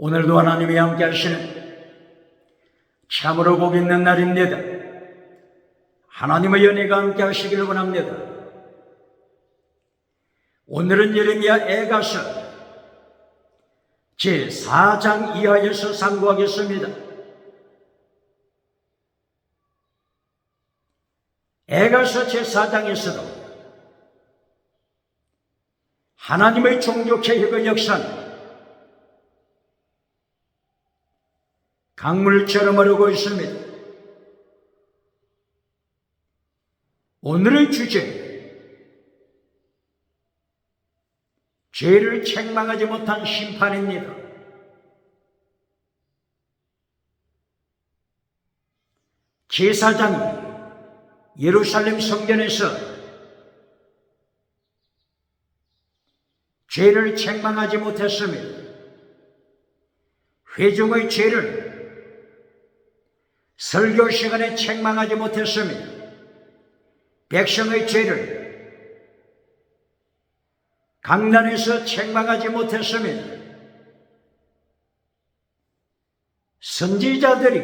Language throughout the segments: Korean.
오늘도 하나님이 함께 하시는 참으로 복 있는 날입니다. 하나님의 은혜가 함께 하시기를 원합니다. 오늘은 예레미야 애가서 제4장 이하에서 상고하겠습니다. 애가서 제4장에서도 하나님의 종교개혁의 역사는 강물처럼 흐르고 있습니다. 오늘의 주제, 죄를 책망하지 못한 심판입니다. 제4장이 예루살렘 성전에서 죄를 책망하지 못했습니다. 회중의 죄를 설교 시간에 책망하지 못했습니다. 백성의 죄를 강단에서 책망하지 못했습니다. 선지자들이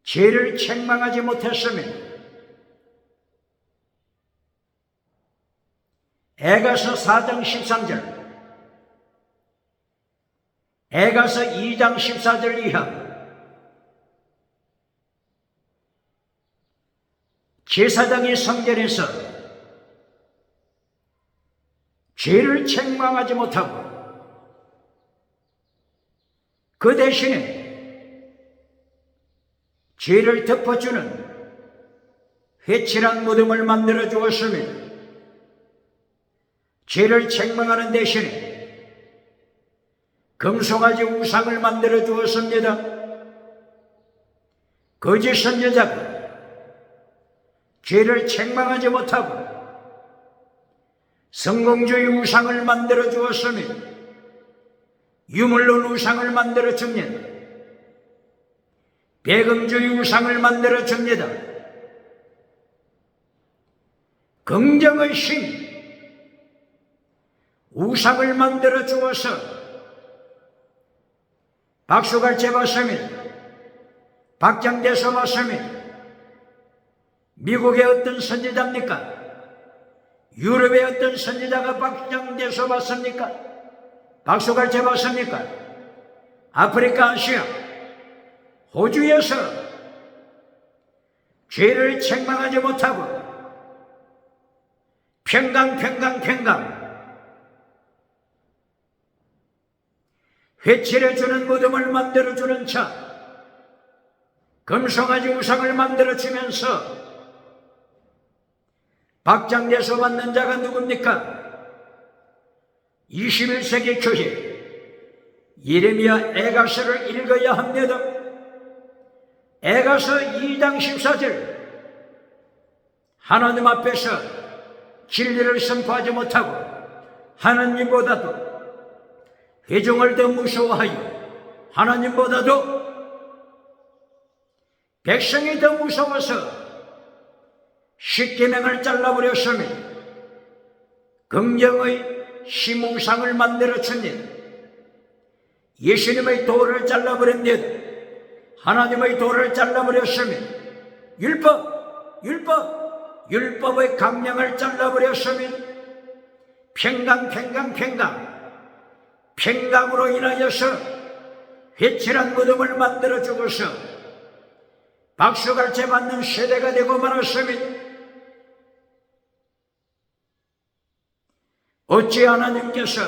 죄를 책망하지 못했습니다. 애가서 4장 13절, 애가서 2장 14절 이하, 제4장의 성전에서 죄를 책망하지 못하고 그 대신에 죄를 덮어주는 회칠한 무덤을 만들어 주었습니다. 죄를 책망하는 대신에 금송아지 우상을 만들어 주었습니다. 거짓 선지자가 죄를 책망하지 못하고 성공주의 우상을 만들어 주었습니다. 유물론 우상을 만들어 줍니다. 배금주의 우상을 만들어 줍니다. 긍정의 신, 우상을 만들어 주어서 박수갈채 받습니다. 박장대소 받습니다. 미국의 어떤 선지자입니까? 유럽의 어떤 선지자가 박장대소 받습니까? 박수갈채 받습니까? 아프리카, 아시아, 호주에서 죄를 책망하지 못하고 평강 회칠해주는 무덤을 만들어주는 자, 금송아지 우상을 만들어주면서 박장대소 받는 자가 누굽니까? 21세기 교회 예레미야 애가서를 읽어야 합니다. 애가서 2장 14절, 하나님 앞에서 진리를 선포하지 못하고 하나님보다도 회중을 더 무서워하여 하나님보다도 백성이 더 무서워서 십계명을 잘라버렸으니 긍정의 심우상을 만들어 줍니다. 예수님의 도를 잘라버립니다. 하나님의 도를 잘라버렸으니 율법의 강령을 잘라버렸으니 평강으로 인하여서 회칠한 무덤을 만들어 주고서 박수갈채 받는 세대가 되고 말았습니다. 어찌 하나님께서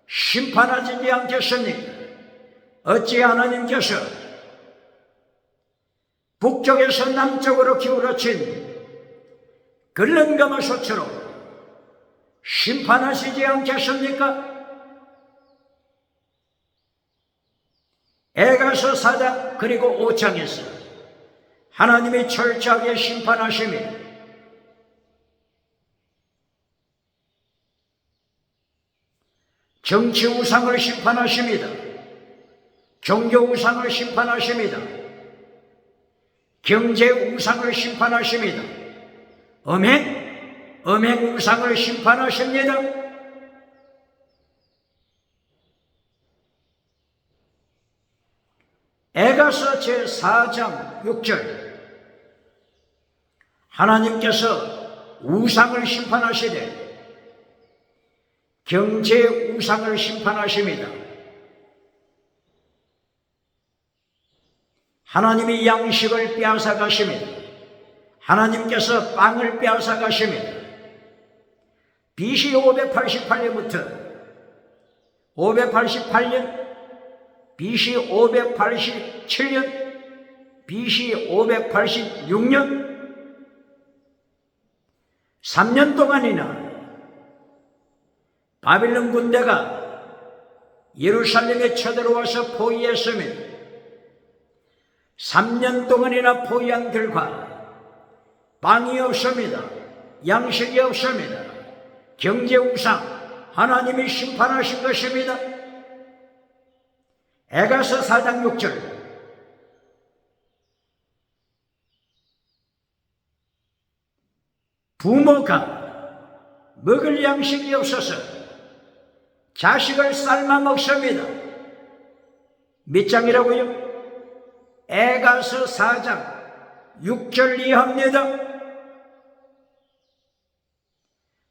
심판하지 않겠습니까? 어찌 하나님께서 북쪽에서 남쪽으로 기울어진 글른가마솥처럼 심판하시지 않겠습니까? 애가서 4장 그리고 5장에서 하나님이 철저하게 심판하시며 정치 우상을 심판하십니다. 종교 우상을 심판하십니다. 경제 우상을 심판하십니다. 음행 우상을 심판하십니다. 에가서 제4장 6절 하나님께서 우상을 심판하시되 경제 우상을 심판하십니다. 하나님이 양식을 빼앗아 가십니다. 하나님께서 빵을 빼앗아 가십니다. BC 588년부터 588년, BC 587년, BC 586년 3년 동안이나 바빌론 군대가 예루살렘에 쳐들어와서 포위했습니다. 3년 동안이나 포위한 결과 빵이 없습니다. 양식이 없습니다. 경제 우상 하나님이 심판하신 것입니다. 에가서 4장 6절 부모가 먹을 양식이 없어서 자식을 삶아 먹습니다. 몇 장이라고요? 에가서 4장 6절 이하입니다.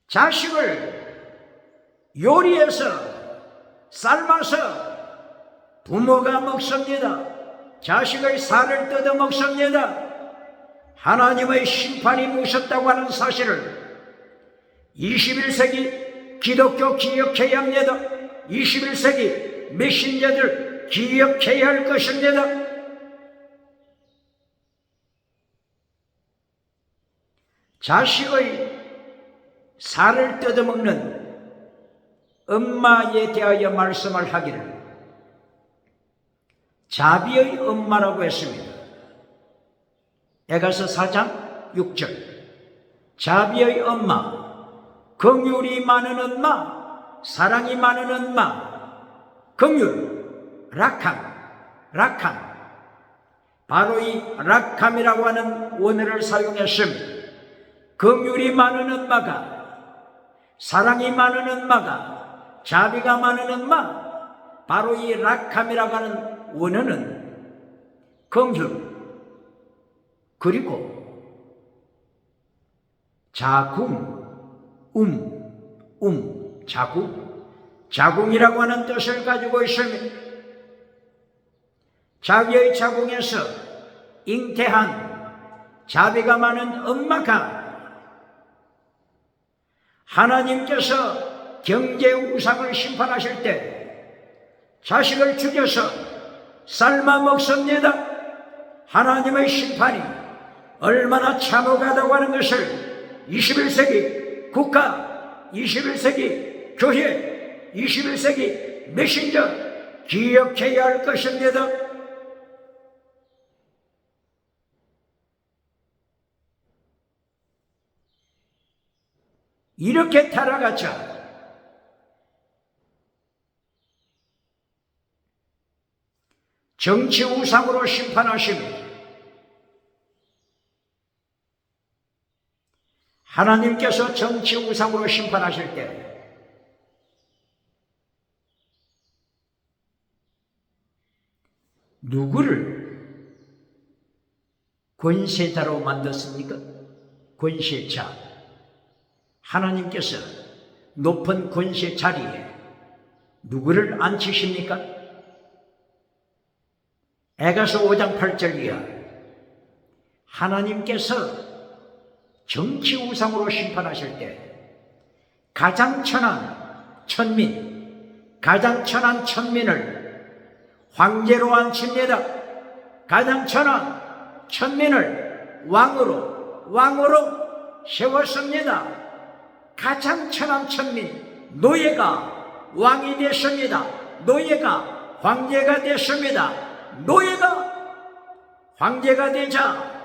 자식을 요리해서 삶아서 부모가 먹습니다. 자식의 살을 뜯어 먹습니다. 하나님의 심판이 무섭다고 하는 사실을 21세기 기독교 기억해야 합니다. 21세기 메신저들 기억해야 할 것입니다. 자식의 살을 뜯어먹는 엄마에 대하여 말씀을 하기를 자비의 엄마라고 했습니다. 에가서 4장 6절 자비의 엄마, 긍휼이 많은 엄마, 사랑이 많은 엄마, 긍휼, 락함 바로 이 락함이라고 하는 원어를 사용했습니다. 긍휼이 많은 엄마가, 사랑이 많은 엄마가, 자비가 많은 엄마, 바로 이 락함이라고 하는 원어는 긍휼 그리고 자궁이라고 하는 뜻을 가지고 있습니다. 자기의 자궁에서 잉태한 자비가 많은 엄마가 하나님께서 경제 우상을 심판하실 때 자식을 죽여서 삶아 먹습니다. 하나님의 심판이 얼마나 참혹하다고 하는 것을 21세기 국가, 21세기 교회, 21세기 메신저 기억해야 할 것입니다. 이렇게 타락하자 정치 우상으로 심판하십니다. 하나님께서 정치 우상으로 심판하실 때 누구를 권세자로 만들었습니까? 권세자. 하나님께서 높은 권세 자리에 누구를 앉히십니까? 에가서 5장 8절 이하 하나님께서 정치 우상으로 심판하실 때 가장 천한 천민을 황제로 앉힙니다. 가장 천한 천민을 왕으로 세웠습니다. 가장 천한 천민 노예가 왕이 됐습니다. 노예가 황제가 됐습니다. 노예가 황제가 되자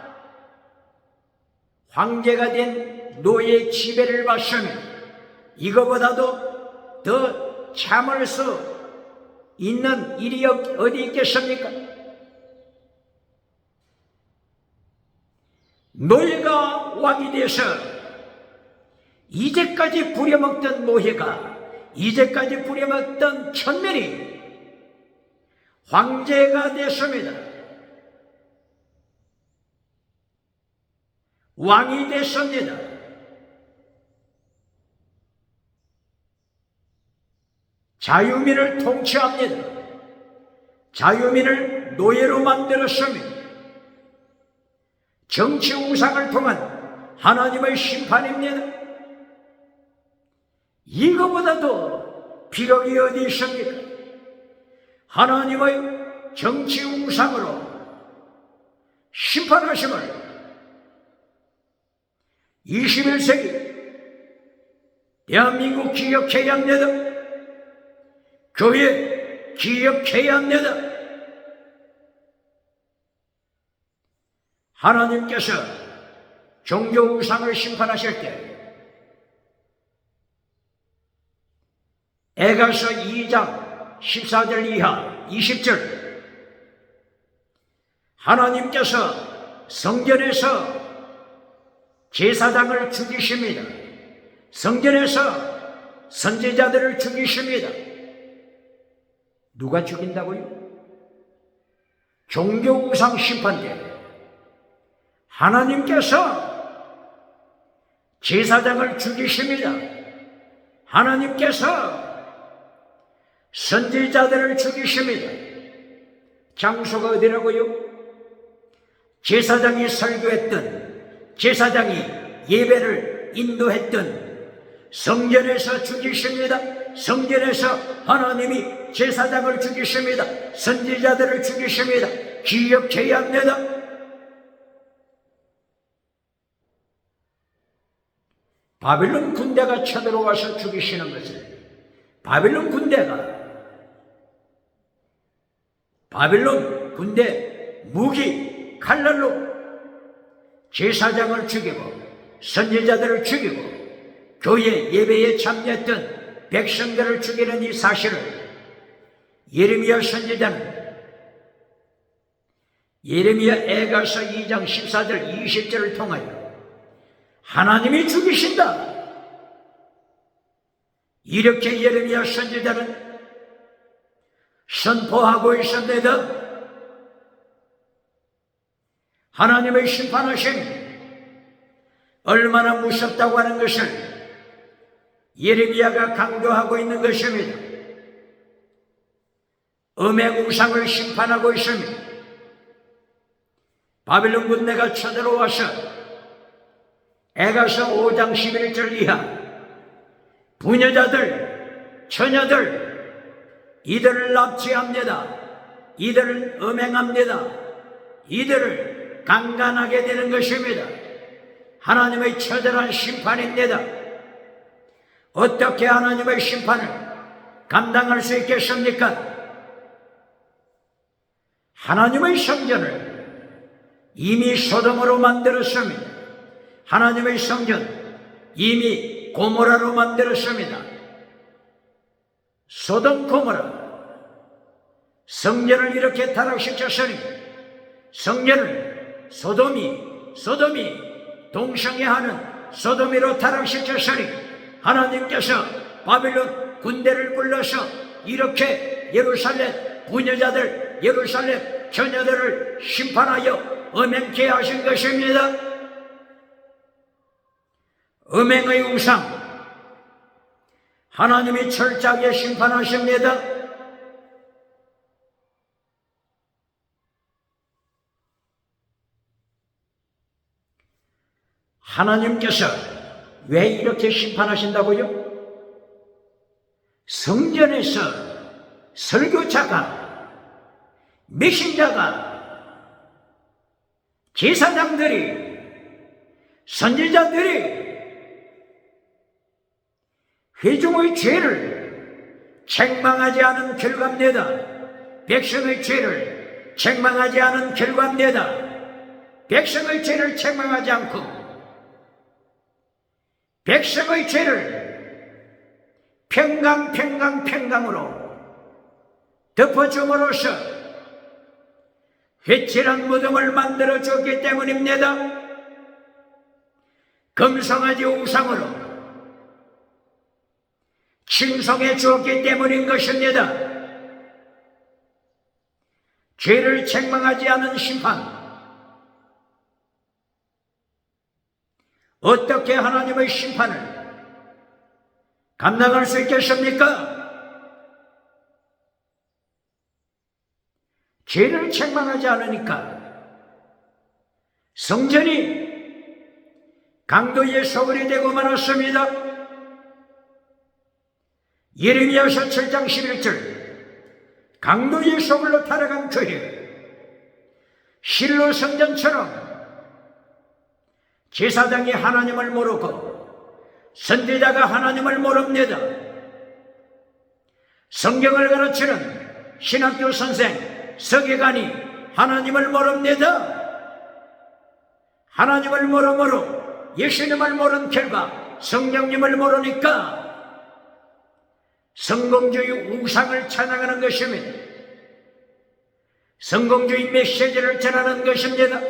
황제가 된 노예 지배를 받으면 이거보다도 더 참을 수 있는 일이 어디 있겠습니까? 노예가 왕이 돼서 이제까지 부려먹던 노예가, 이제까지 부려먹던 천민이 황제가 됐습니다. 왕이 됐습니다. 자유민을 통치합니다. 자유민을 노예로 만들었습니다. 정치 우상을 통한 하나님의 심판입니다. 이거보다도 비극이 어디 있습니까? 하나님의 정치 우상으로 심판하심을 21세기 대한민국 기억해야 합니다. 교회 기억해야 합니다. 하나님께서 종교 우상을 심판하실 때 에가서 2장 14절 이하 20절 하나님께서 성전에서 제사장을 죽이십니다. 성전에서 선지자들을 죽이십니다. 누가 죽인다고요? 종교 우상 심판 때 하나님께서 제사장을 죽이십니다. 하나님께서 선지자들을 죽이십니다. 장소가 어디라고요? 제사장이 설교했던, 제사장이 예배를 인도했던 성전에서 죽이십니다. 성전에서 하나님이 제사장을 죽이십니다. 선지자들을 죽이십니다. 기억해야 합니다. 바빌론 군대가 쳐들어와서 죽이시는 것을 바빌론 군대 무기 칼날로 제사장을 죽이고 선지자들을 죽이고 교회 예배에 참여했던 백성들을 죽이는 이 사실을 예레미야 선지자는 예레미야 에가서 2장 14절 20절을 통하여 하나님이 죽이신다, 이렇게 예레미야 선지자는 선포하고 있습니다. 하나님의 심판하심 얼마나 무섭다고 하는 것을 예레미야가 강조하고 있는 것입니다. 음의 우상을 심판하고 있습니다. 바빌론 군대가 쳐들어와서 에가서 5장 11절 이하 부녀자들, 처녀들 이들을 납치합니다. 이들을 음행합니다. 이들을 강간하게 되는 것입니다. 하나님의 처절한 심판입니다. 어떻게 하나님의 심판을 감당할 수 있겠습니까? 하나님의 성전을 이미 소돔으로 만들었습니다. 하나님의 성전 이미 고모라로 만들었습니다. 소돔 고모라 성전을 이렇게 타락시켰으니 성전을 소돔이 동성애하는 소돔이로 타락시켰으니 하나님께서 바빌론 군대를 불러서 이렇게 예루살렘 부녀자들, 예루살렘 처녀들을 심판하여 음행케 하신 것입니다. 음행의 우상 하나님이 철저하게 심판하십니다. 하나님께서 왜 이렇게 심판하신다고요? 성전에서 설교자가, 메신자가, 제사장들이, 선지자들이 회중의 죄를 책망하지 않은 결과입니다. 백성의 죄를 책망하지 않은 결과입니다. 백성의 죄를 책망하지 않고 백성의 죄를 평강으로 덮어줌으로써 회칠한 무덤을 만들어줬기 때문입니다. 금송아지 우상으로 칭송해 주었기 때문인 것입니다. 죄를 책망하지 않은 심판, 어떻게 하나님의 심판을 감당할 수 있겠습니까? 죄를 책망하지 않으니까 성전이 강도의 소굴이 되고 말았습니다. 예레미야서 7장 11절 강도의 소굴로 타락한 교회, 실로 성전처럼 제사장이 하나님을 모르고 선지자가 하나님을 모릅니다. 성경을 가르치는 신학교 선생, 서기관이 하나님을 모릅니다. 하나님을 모르므로 예수님을 모른 결과 성령님을 모르니까 성공주의 우상을 찬양하는 것입니다. 성공주의 메시지를 전하는 것입니다.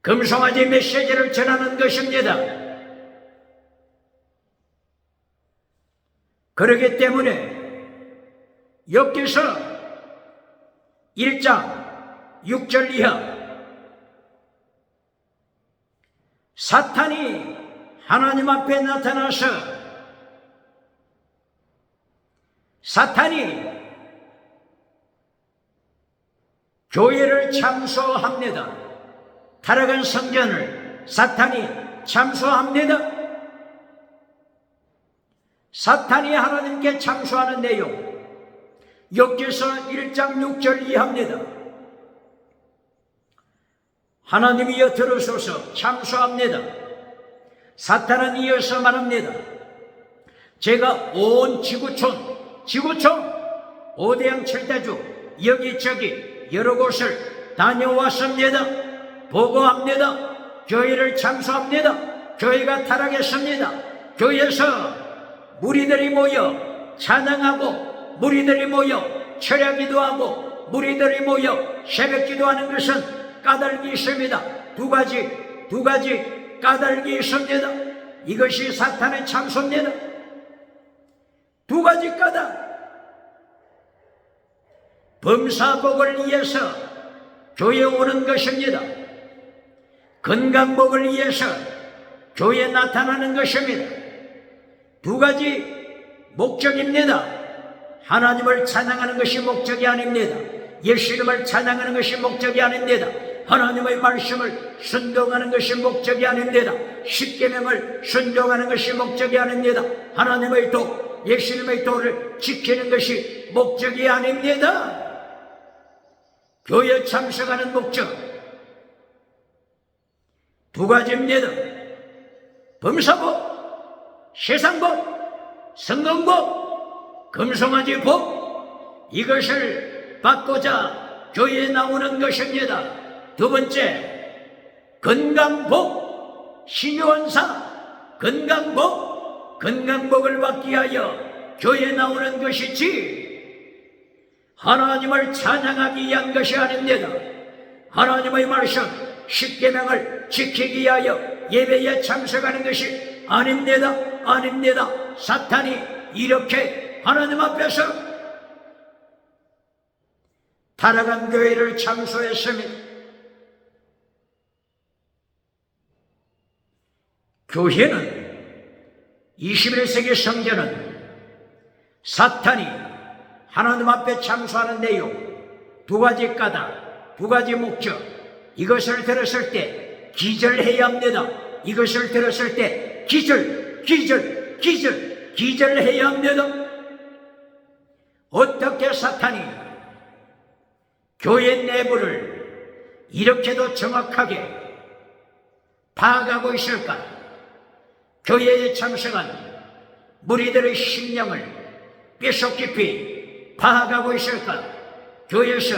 금송아지 메시지를 전하는 것입니다. 그렇기 때문에 욥기서 1장 6절 이하 사탄이 하나님 앞에 나타나서 사탄이 교회를 참소합니다. 타락한 성전을 사탄이 참소합니다. 사탄이 하나님께 참소하는 내용 욥기서 1장 6절 이하입니다. 하나님이여 들으소서 참소합니다. 사탄은 이어서 말합니다. 제가 온 지구촌 5대양 7대주 여기저기 여러 곳을 다녀왔습니다. 보고합니다. 교회를 참소합니다. 교회가 타락했습니다. 교회에서 무리들이 모여 찬양하고 무리들이 모여 철야기도하고 무리들이 모여 새벽기도하는 것은 까닭이 있습니다. 두 가지 까닭이 있습니다. 이것이 사탄의 참소입니다. 두 가지 까닭. 범사복을 위해서 교회에 오는 것입니다. 건강복을 위해서 교회에 나타나는 것입니다. 두 가지 목적입니다. 하나님을 찬양하는 것이 목적이 아닙니다. 예수님을 찬양하는 것이 목적이 아닙니다. 하나님의 말씀을 순종하는 것이 목적이 아닙니다. 십계명을 순종하는 것이 목적이 아닙니다. 하나님의 도, 예수님의 도를 지키는 것이 목적이 아닙니다. 교회에 참석하는 목적 두 가지입니다. 범사복, 세상복, 성공복, 금송아지 복, 이것을 받고자 교회에 나오는 것입니다. 두 번째, 건강복, 신유원사, 건강복을 받기 위하여 교회에 나오는 것이지 하나님을 찬양하기 위한 것이 아닙니다. 하나님의 말씀, 십계명을 지키기 위하여 예배에 참석하는 것이 아닙니다. 사탄이 이렇게 하나님 앞에서 타락한 교회를 참소했습니다. 교회는 21세기 성전은 사탄이 하나님 앞에 참소하는 내용 두 가지 까닭, 두 가지 목적, 이것을 들었을 때 기절해야 합니다. 이것을 들었을 때 기절해야 합니다. 어떻게 사탄이 교회 내부를 이렇게도 정확하게 파악하고 있을까? 교회에 참석한 무리들의 심령을 뼛속 깊이 파악하고 있을까? 교회에서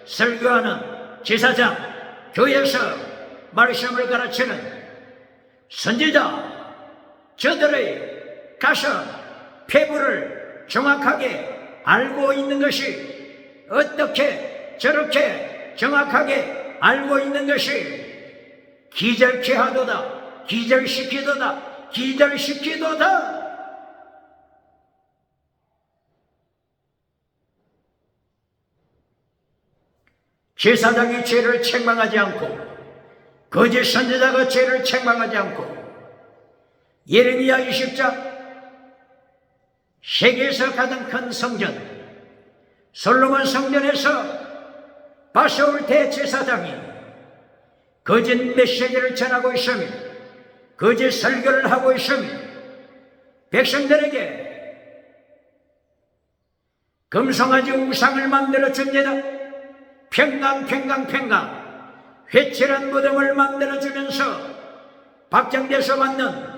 설교하는 제사장, 교회에서 말씀을 가르치는 선지자, 저들의 가슴, 폐부를 정확하게 알고 있는 것이 어떻게 저렇게 정확하게 알고 있는 것이 기절케 하도다, 기절시키도다. 제사장이 죄를 책망하지 않고 거짓 선지자가 죄를 책망하지 않고 예레미야 20장 세계에서 가장 큰 성전 솔로몬 성전에서 바세올 대제사장이 거짓 메시지를 전하고 있으며 거짓 설교를 하고 있으며 백성들에게 금송아지 우상을 만들어 줍니다. 평강 회칠한 무덤을 만들어 주면서 박장대소 받는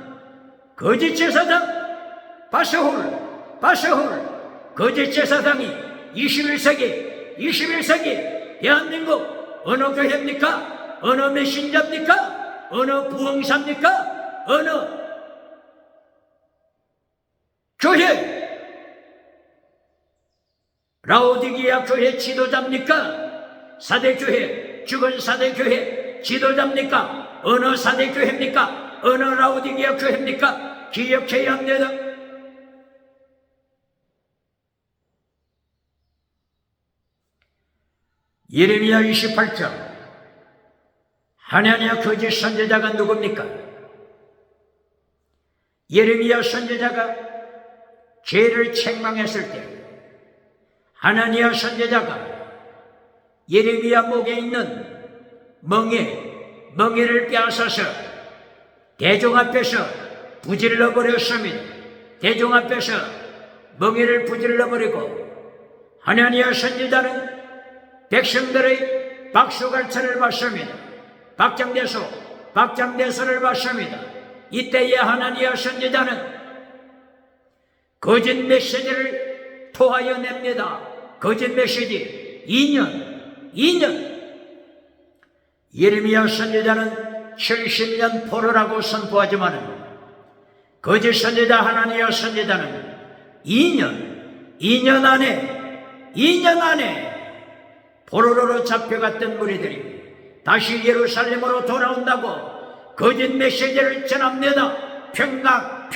거짓 제사장 바세올 거짓 제사장이 21세기 대한민국 어느 교회입니까? 어느 메신저입니까? 어느 부흥사입니까? 어느 교회 라오디게아 교회 지도자입니까? 사대교회 죽은 사대교회 지도자입니까? 어느 사대교회입니까? 어느 라오디게아 교회입니까? 기억해야 합니다. 예레미야 28장 하나니아 거짓 선지자가 누굽니까? 예레미야 선지자가 죄를 책망했을 때 하나니아 선지자가 예레미야 목에 있는 멍에를 빼앗아서 대종 앞에서 부질러 버렸습니다. 대종 앞에서 멍에를 부질러 버리고 하나니아 선지자는 백성들의 박수갈채를 받습니다. 박장대소를 받습니다. 이때에 하나니아 선지자는 거짓 메시지를 토하여 냅니다. 거짓 메시지 2년 예레미야 선지자는 70년 포로라고 선포하지만 거짓 선지자 하나니아 선지자는 2년 안에 포로로 잡혀갔던 무리들이 다시 예루살렘으로 돌아온다고 거짓 메시지를 전합니다. 평강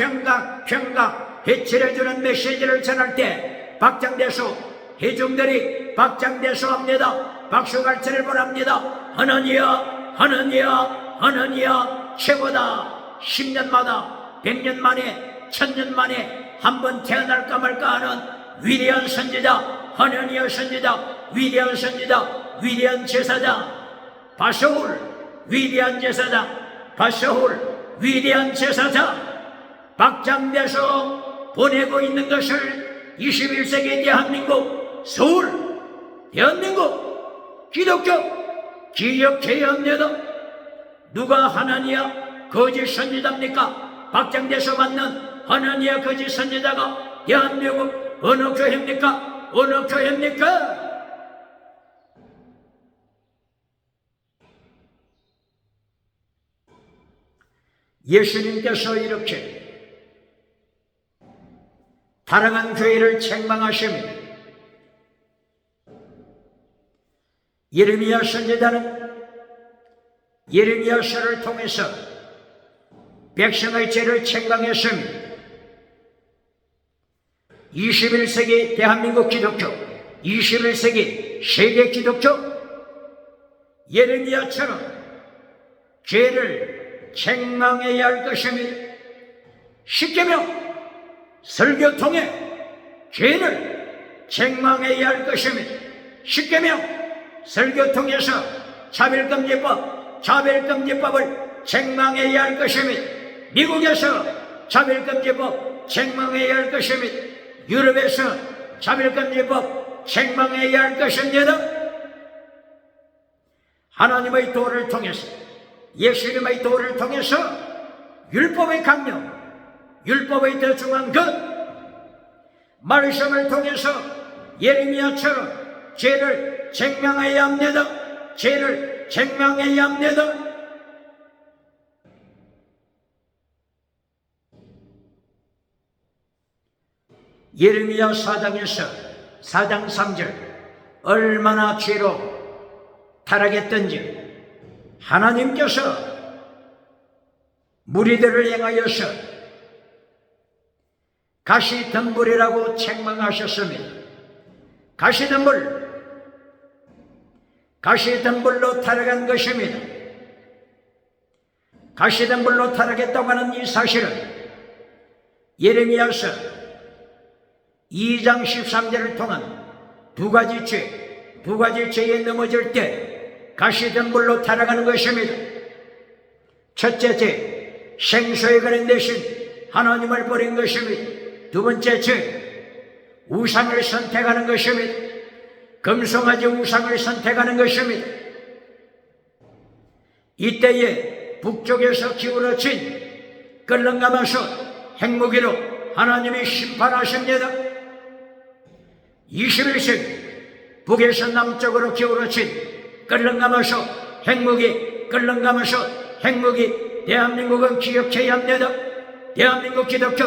해칠해주는 메시지를 전할 때 박장대소 회중들이 박장대소합니다. 박수갈채를 보랍니다. 하느니야 최고다. 10년마다 100년 만에 1000년 만에 한번 태어날까 말까 하는 위대한 선지자 하느니아 선지자 위대한 선지자 위대한 제사장 바세올 위대한 제사장 박장대소 보내고 있는 것을 21세기 대한민국 서울 대한민국 기독교 기억해야 합니다. 누가 하나니아 거짓 선지자입니까? 박장대소 받는 하나니아 거짓 선지자가 대한민국 어느 교회입니까? 어느 교회입니까? 예수님께서 이렇게 타락한 교회를 책망하십니다. 예레미야 선지자는 예레미야서를 통해서 백성의 죄를 책망했습니다. 21세기 대한민국 기독교, 21세기 세계 기독교, 예레미야처럼 죄를 책망해야 할 것입니다. 십계명 설교 통해 죄를 책망해야 할 것입니다. 십계명 설교 통해서 차별금지법을 책망해야 할 것입니다. 미국에서 차별금지법 책망해야 할 것입니다. 유럽에서 차별금지법 책망해야 할 것입니다. 하나님의 도를 통해서 예수님의 도를 통해서 율법의 강령, 율법의 더 중요한 것, 말씀을 통해서 예레미야처럼 죄를 책망해야 합니다. 죄를 책망해야 합니다. 예레미야 4장에서 4장 3절 얼마나 죄로 타락했던지 하나님께서 무리들을 향하여서 가시덤불이라고 책망하셨습니다. 가시덤불로 타락한 것입니다. 가시된 불로 타락했다고 하는 이 사실은 예레미야서 2장 13절을 통한 두 가지 죄에 넘어질 때 가시된 불로 타락하는 것입니다. 첫째 죄, 생수에 관한 대신 하나님을 버린 것입니다. 두 번째 죄, 우상을 선택하는 것입니다. 금송아지 우상을 선택하는 것입니다. 이때에 북쪽에서 기울어진 끌렁가마솥 핵무기로 하나님이 심판하십니다. 21세기 북에서 남쪽으로 기울어진 끌렁가마솥 핵무기 대한민국은 기억해야 합니다. 대한민국 기독교,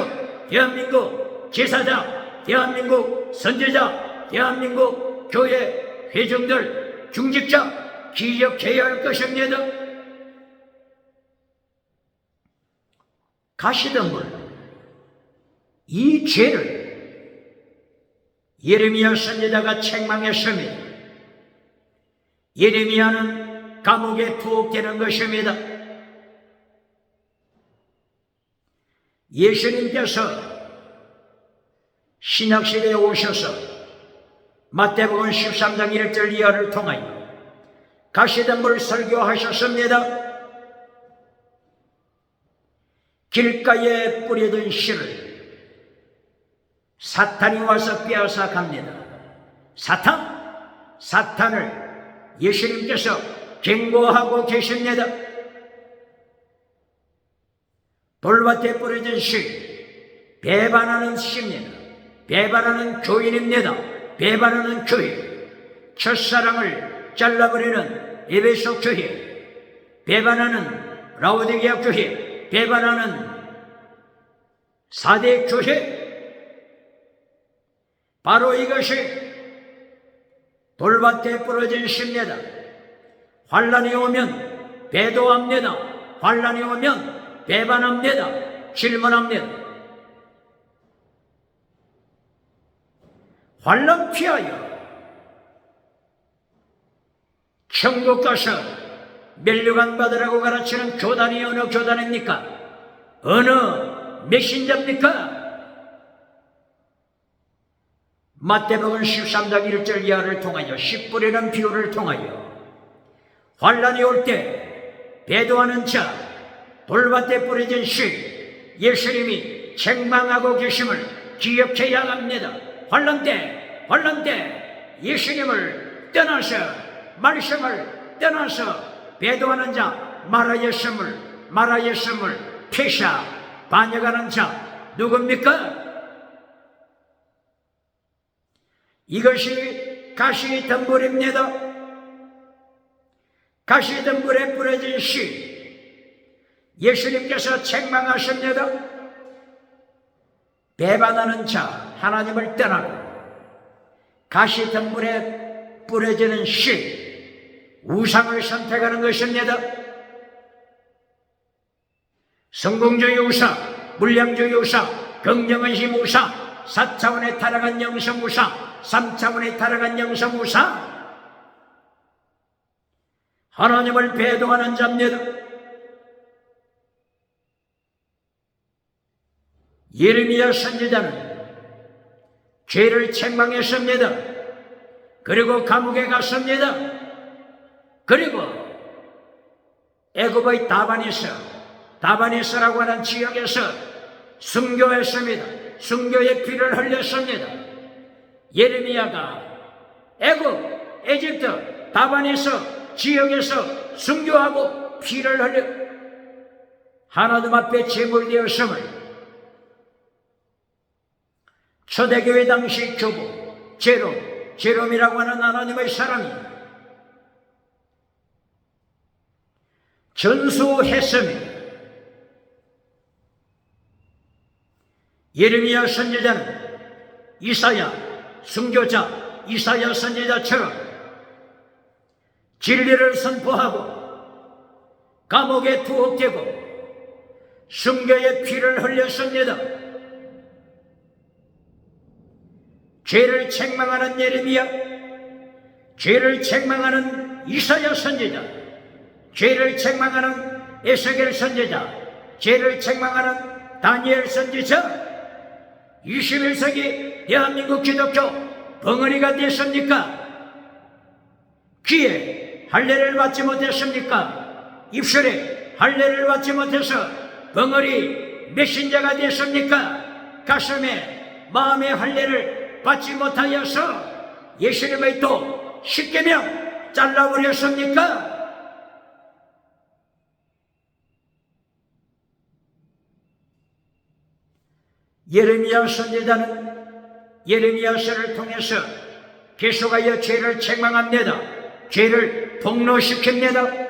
대한민국 제사장, 대한민국 선지자, 대한민국 교회 회중들, 중직자 기억해야 할 것입니다. 가시덤불, 이 죄를 예레미야 선지자가 책망했습니다. 예레미야는 감옥에 투옥되는 것입니다. 예수님께서 신약시대에 오셔서 마태복음 13장 1절 이하를 통하여 가시덤불 설교하셨습니다. 길가에 뿌려둔 씨를 사탄이 와서 빼앗아 갑니다. 사탄을 예수님께서 경고하고 계십니다. 돌밭에 뿌려진 씨, 배반하는 씨입니다. 배반하는 교인입니다. 배반하는 교회, 첫사랑을 잘라버리는 에베소 교회, 배반하는 라오디게아 교회, 배반하는 사대 교회, 바로 이것이 돌밭에 부러진 씨입니다. 환란이 오면 배도합니다. 환란이 오면 배반합니다. 질문합니다. 환란 피하여 천국 가서 멸류관 받으라고 가르치는 교단이 어느 교단입니까? 어느 메신저입니까? 마태복음 13장 1절 이하를 통하여 씨 뿌리는 비유를 통하여 환란이 올 때 배도하는 자, 돌밭에 뿌려진 씨, 예수님이 책망하고 계심을 기억해야 합니다. 환란 때 예수님을 떠나서, 말씀을 떠나서 배도하는 자, 말하였음을 퇴사 반역하는 자 누굽니까? 이것이 가시덤불입니다. 가시덤불에 뿌려진 씨, 예수님께서 책망하십니다. 배반하는 자, 하나님을 떠나고 가시덤불에 뿌려지는 씨, 우상을 선택하는 것입니다. 성공주의 우상, 물량주의 우상, 긍정의심 우상, 4차원에 타락한 영성 우상, 3차원에 타락한 영성 우상, 하나님을 배도하는 자입니다. 예레미야 선지자는 죄를 책망했습니다. 그리고 감옥에 갔습니다. 그리고 애굽의 다바네스라고 하는 지역에서 순교했습니다. 순교의 피를 흘렸습니다. 예레미야가 에집트 다바네스 지역에서 순교하고 피를 흘려 하나님 앞에 제물되었음을 초대교회 당시 교부 제롬이라고 하는 하나님의 사람이 전수했습니다. 예레미야 선지자는 이사야 순교자 이사야 선지자처럼 진리를 선포하고 감옥에 투옥되고 순교의 피를 흘렸습니다. 죄를 책망하는 예레미야, 죄를 책망하는 이사야 선지자, 죄를 책망하는 에스겔 선지자, 죄를 책망하는 다니엘 선지자, 21세기 대한민국 기독교 벙어리가 됐습니까? 귀에 할례를 받지 못했습니까? 입술에 할례를 받지 못해서 벙어리 메신저가 됐습니까? 가슴에 마음의 할례를 받지 못하여서 예수님의 도 10계명 잘라버렸습니까? 예레미야 선지자는 예레미야서를 통해서 계속하여 죄를 책망합니다. 죄를 폭로시킵니다.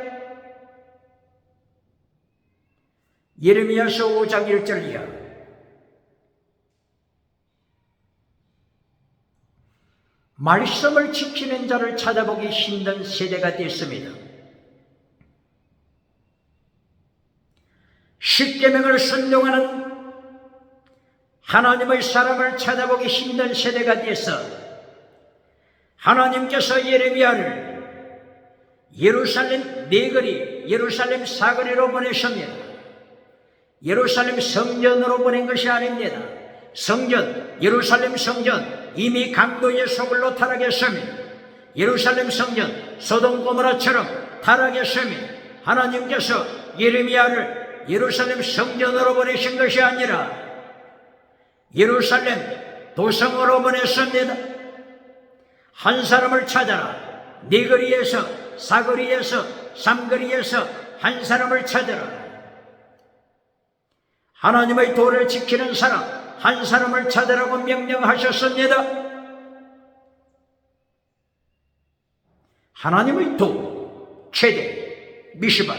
예레미야서 5장 1절 이하. 말씀을 지키는 자를 찾아보기 힘든 세대가 됐습니다. 10계명을 순종하는 하나님의 사람을 찾아보기 힘든 세대가 됐어. 하나님께서 예레미야를 예루살렘 네거리, 예루살렘 사거리로 보내십니다. 예루살렘 성전으로 보낸 것이 아닙니다. 성전, 예루살렘 성전 이미 강도의 소굴로 타락했습니다. 예루살렘 성전 소돔 고모라처럼 타락했습니다. 하나님께서 예레미야를 예루살렘 성전으로 보내신 것이 아니라 예루살렘 도성으로 보냈습니다. 한 사람을 찾아라. 네 거리에서, 사거리에서, 삼거리에서 한 사람을 찾아라. 하나님의 도를 지키는 사람 한 사람을 찾으라고 명령하셨습니다. 하나님의 도, 최대, 미시바,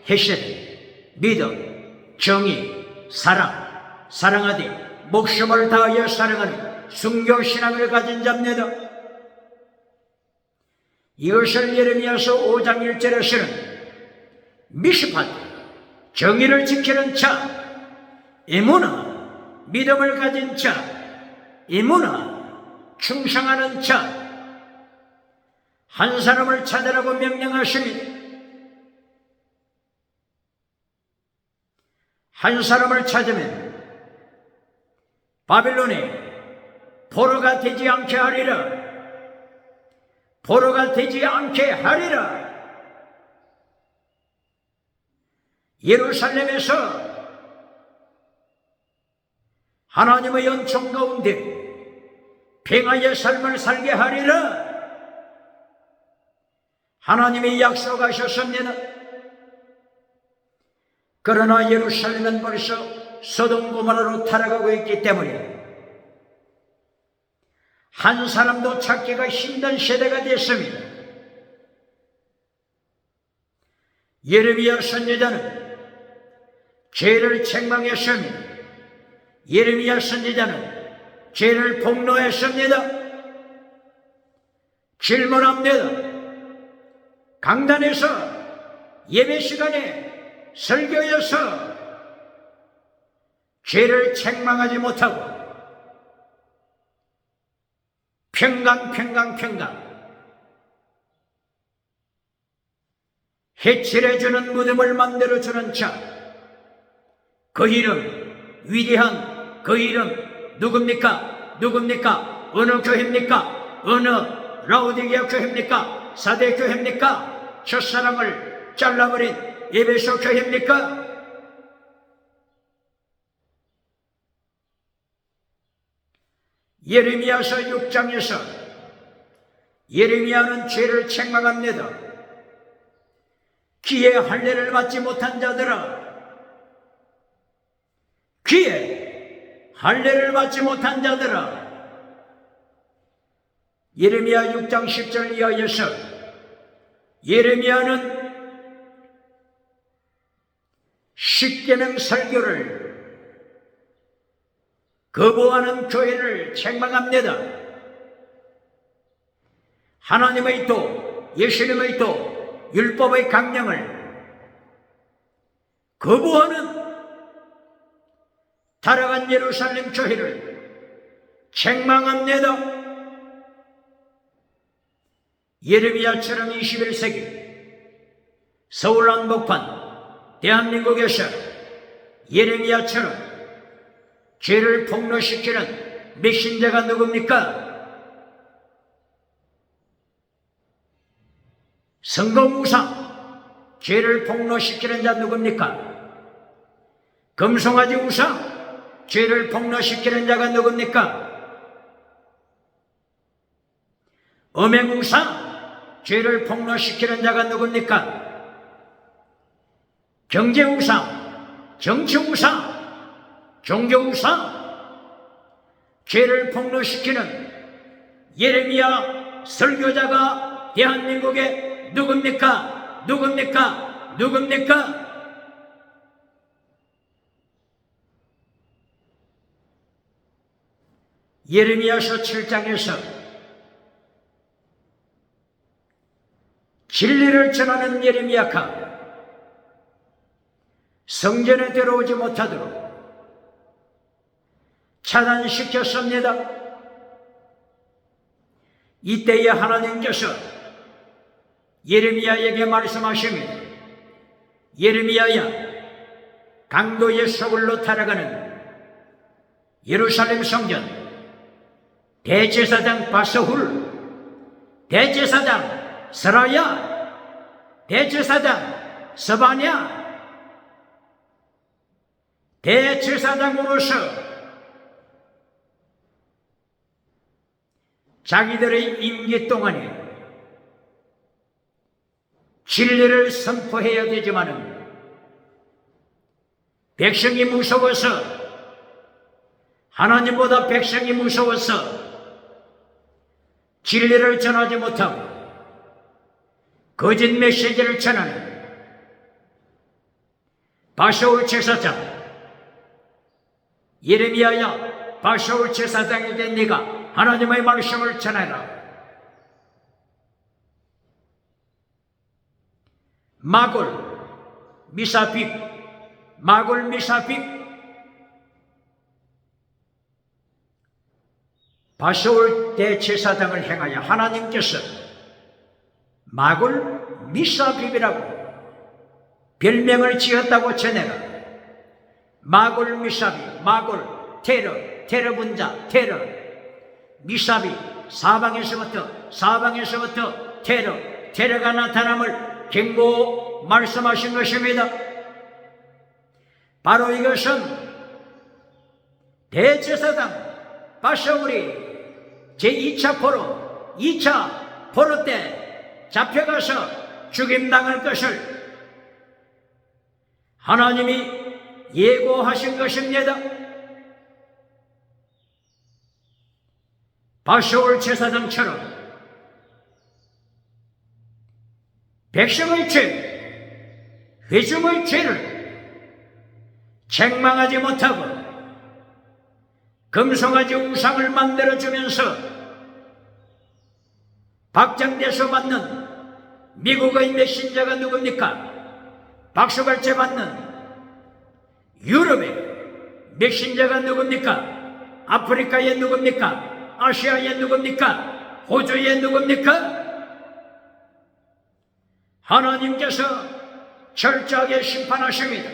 헤세드, 믿음, 정의, 사랑, 사랑하되 목숨을 다하여 사랑하는 순교신앙을 가진 자입니다. 이것을 예레미야서 5장 1절에서는 미시팟, 정의를 지키는 자, 에무나, 믿음을 가진 자, 에무나, 충성하는 자, 한 사람을 찾으라고 명령하십니다. 한 사람을 찾으면 바빌론에 포로가 되지 않게 하리라. 포로가 되지 않게 하리라. 예루살렘에서 하나님의 은총 가운데 평화의 삶을 살게 하리라. 하나님이 약속하셨습니다. 그러나 예루살렘은 벌써 소돔 고모라로 타락하고 있기 때문에 한 사람도 찾기가 힘든 세대가 됐습니다. 예레미야 선지자는 죄를 책망했습니다. 예레미야 선지자는 죄를 폭로했습니다. 질문합니다. 강단에서 예배 시간에 설교에서 죄를 책망하지 못하고 평강 해칠해주는 무덤을 만들어주는 자, 그 이름, 위대한 그 이름 누굽니까? 어느 교회입니까? 어느 라오디게아 교회입니까? 사대 교회입니까? 첫사랑을 잘라버린 에베소 교회입니까? 예레미야서 6장에서 예레미야는 죄를 책망합니다. 귀에 할례를 받지 못한 자들아, 귀에 할례를 받지 못한 자들아. 예레미야 6장 10절 이하에서 예레미야는 10계명 설교를 거부하는 교회를 책망합니다. 하나님의 도, 예수님의 도, 율법의 강령을 거부하는 타락한 예루살렘 교회를 책망합니다. 예레미야처럼 21세기 서울 한복판 대한민국에서 예레미야처럼 죄를 폭로시키는 메신저가 누굽니까? 성검우상, 죄를 폭로시키는 자 누굽니까? 금송아지 우상, 죄를 폭로시키는 자가 누굽니까? 음행우상, 죄를 폭로시키는 자가 누굽니까? 경제우상, 정치우상, 종교우상, 죄를 폭로시키는 예레미야 설교자가 대한민국에 누굽니까? 누굽니까? 누굽니까? 예레미야서 7장에서 진리를 전하는 예레미야가 성전에 들어오지 못하도록 차단시켰습니다. 이때에 하나님께서 예레미야에게 말씀하십니다. 예레미야야, 강도의 소굴로 타락하는 예루살렘 성전, 대제사장 바스훌, 대제사장 스라야, 대제사장 스바냐, 대제사장으로서 자기들의 임기 동안에 진리를 선포해야 되지만은 백성이 무서워서, 하나님보다 백성이 무서워서 진리를 전하지 못하고 거짓 메시지를 전하는 바스훌 제사장, 예레미야야, 바스훌 제사장에게 네가 하나님의 말씀을 전해라. 마골 미사빅, 마골 미사빅, 바스훌 대제사장을 행하여 하나님께서 마골 미사빅이라고 별명을 지었다고 전해라. 마골 미사빅, 마골 테러 분자, 테러, 미사빅 사방에서부터 테러가 나타남을 경고 말씀하신 것입니다. 바로 이것은 대제사장 바스훌이 제2차 포로 때 잡혀가서 죽임당할 것을 하나님이 예고하신 것입니다. 바스훌 제사장처럼 백성의 죄, 회중의 죄를 책망하지 못하고 금송아지 우상을 만들어주면서 박장대소 받는 미국의 메신저가 누굽니까? 박수갈채 받는 유럽의 메신저가 누굽니까? 아프리카의 누굽니까? 아시아의 누굽니까? 호주의 누굽니까? 하나님께서 철저하게 심판하십니다.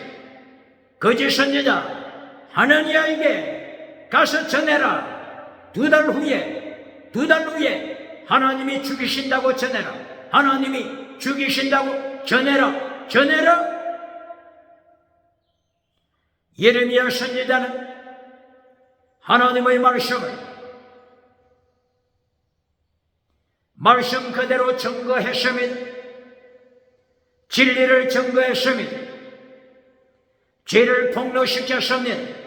거짓 선지자 하나니아에게 가서 전해라. 두 달 후에 하나님이 죽이신다고 전해라. 하나님이 죽이신다고 전해라. 예레미야 선지자는 하나님의 말씀 그대로 증거했습니다. 진리를 증거했습니다. 죄를 폭로시켰습니다.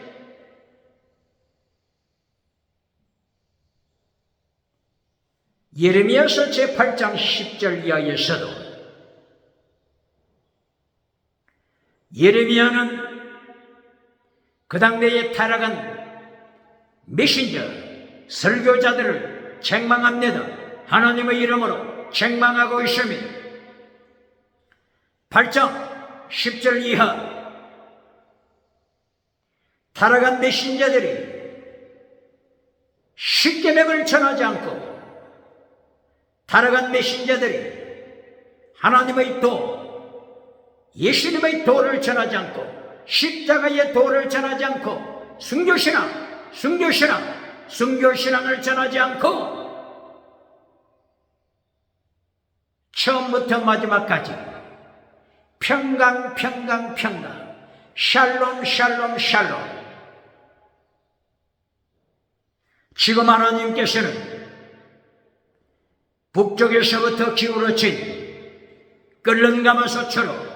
예레미야서 제8장 10절 이하에서도 예레미야는 그 당대에 타락한 메신저 설교자들을 책망합니다. 하나님의 이름으로 책망하고 있습니다. 8장 10절 이하, 타락한 메신저들이 십계명을 전하지 않고 타락한 메신저들이 하나님의 도, 예수님의 도를 전하지 않고 십자가의 도를 전하지 않고 순교신앙을 전하지 않고 처음부터 마지막까지 평강 샬롬 지금 하나님께서는 북쪽에서부터 기울어진 끓는 가마솥처럼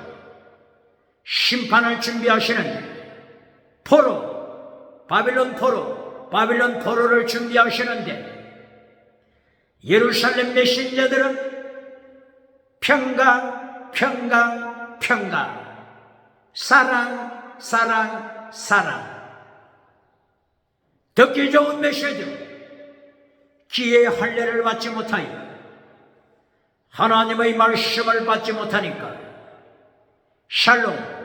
심판을 준비하시는 바빌론 포로를 준비하시는데 예루살렘 메신저들은 평강 사랑 듣기 좋은 메시지 기회의 할례를 받지 못하여 하나님의 말씀을 받지 못하니까 샬롬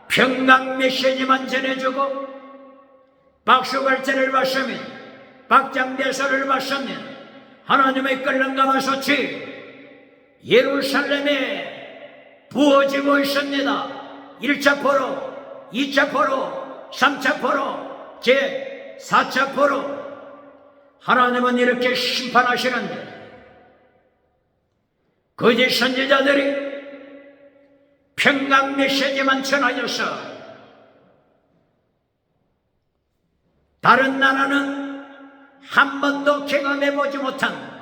평강 메시지만 전해주고 박수갈채를 받으면 박장대소를 받으면 하나님의 끓는 가마솥이 예루살렘에 부어지고 있습니다. 1차 포로, 2차 포로, 3차 포로, 제4차 포로. 하나님은 이렇게 심판하시는데 거짓 선지자들이 평강 메시지만 전하여서 다른 나라는 한 번도 경험해보지 못한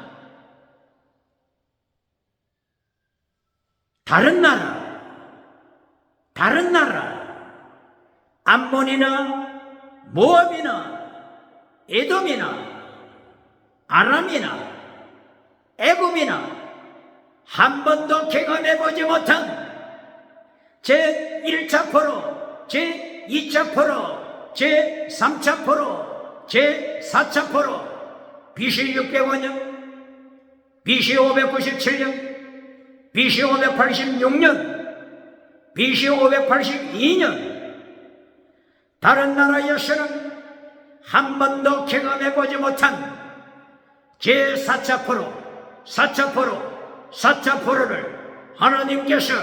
다른 나라 암몬이나 모압이나 에돔이나 아람이나 애굽이나 한 번도 경험해보지 못한 제1차 포로, 제2차 포로, 제3차 포로, 제4차 포로, BC 605년, BC 597년, BC 586년, BC 582년 다른 나라에서는 한 번도 경험해보지 못한 제4차 포로, 4차 포로를 하나님께서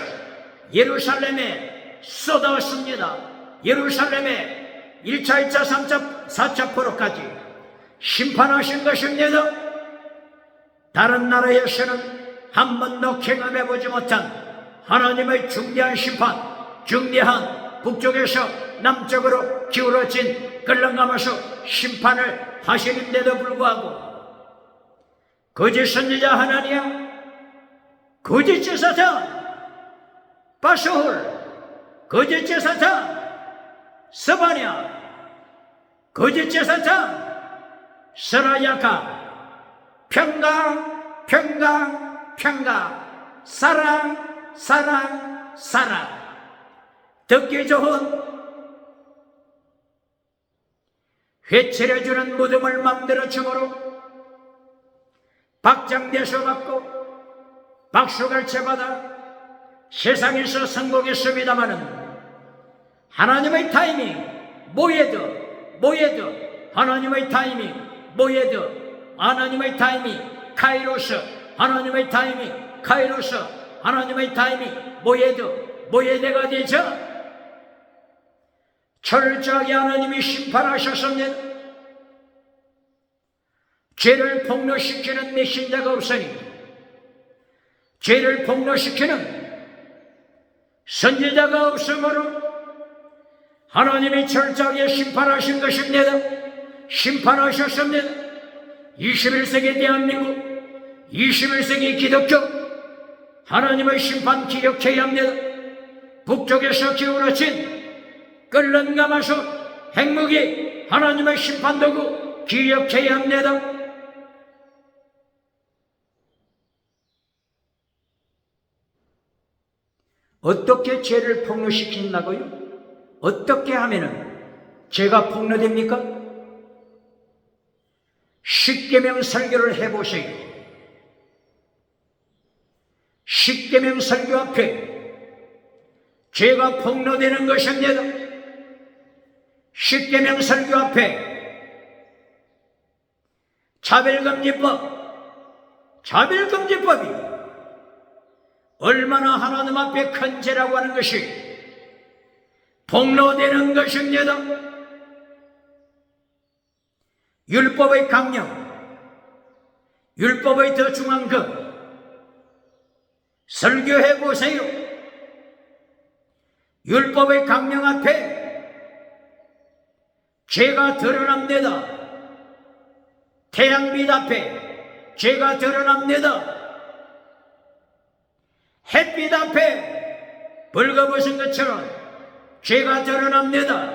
예루살렘에 쏟아왔습니다. 예루살렘에 1차, 2차, 3차, 4차 포로까지 심판하신 것입니다. 다른 나라에서는 한 번도 경험해보지 못한 하나님의 중대한 심판, 중대한 북쪽에서 남쪽으로 기울어진 끓는가마솥 심판을 하시는데도 불구하고 거짓 선지자 하나니아, 거짓 제사장 바수훌, 거짓 제사장 스바냐, 거짓 제사장 스라야카, 평강 사랑 듣기 좋은 회칠해주는 무덤을 만들어 주므로 박장대소 받고 박수갈채 받아 세상에서 성공했습니다마는 하나님의 타이밍 모예드 하나님의 타이밍 모예드 하나님의 타이밍 카이로스 하나님의 타이밍 카이로스 하나님의 타이밍 모예드가 되죠. 철저하게 하나님이 심판하셨습니다. 죄를 폭로시키는 메신저가 없으니 죄를 폭로시키는 선지자가 없으므로 하나님이 철저하게 심판하신 것입니다. 심판하셨습니다. 21세기 대한민국, 21세기 기독교 하나님의 심판 기억해야 합니다. 북쪽에서 기울어진 끓는 가마솥 핵무기 하나님의 심판도구 기억해야 합니다. 어떻게 죄를 폭로시킨다고요? 어떻게 하면은 죄가 폭로됩니까? 십계명 설교를 해보세요. 십계명 설교 앞에 죄가 폭로되는 것입니다. 십계명 설교 앞에 차별금지법이 얼마나 하나님 앞에 큰 죄라고 하는 것이 폭로되는 것입니다. 율법의 강령, 율법의 더 중요한 것 설교해 보세요. 율법의 강령 앞에 죄가 드러납니다. 태양빛 앞에 죄가 드러납니다. 햇빛 앞에 벌거벗은 것처럼 죄가 드러납니다.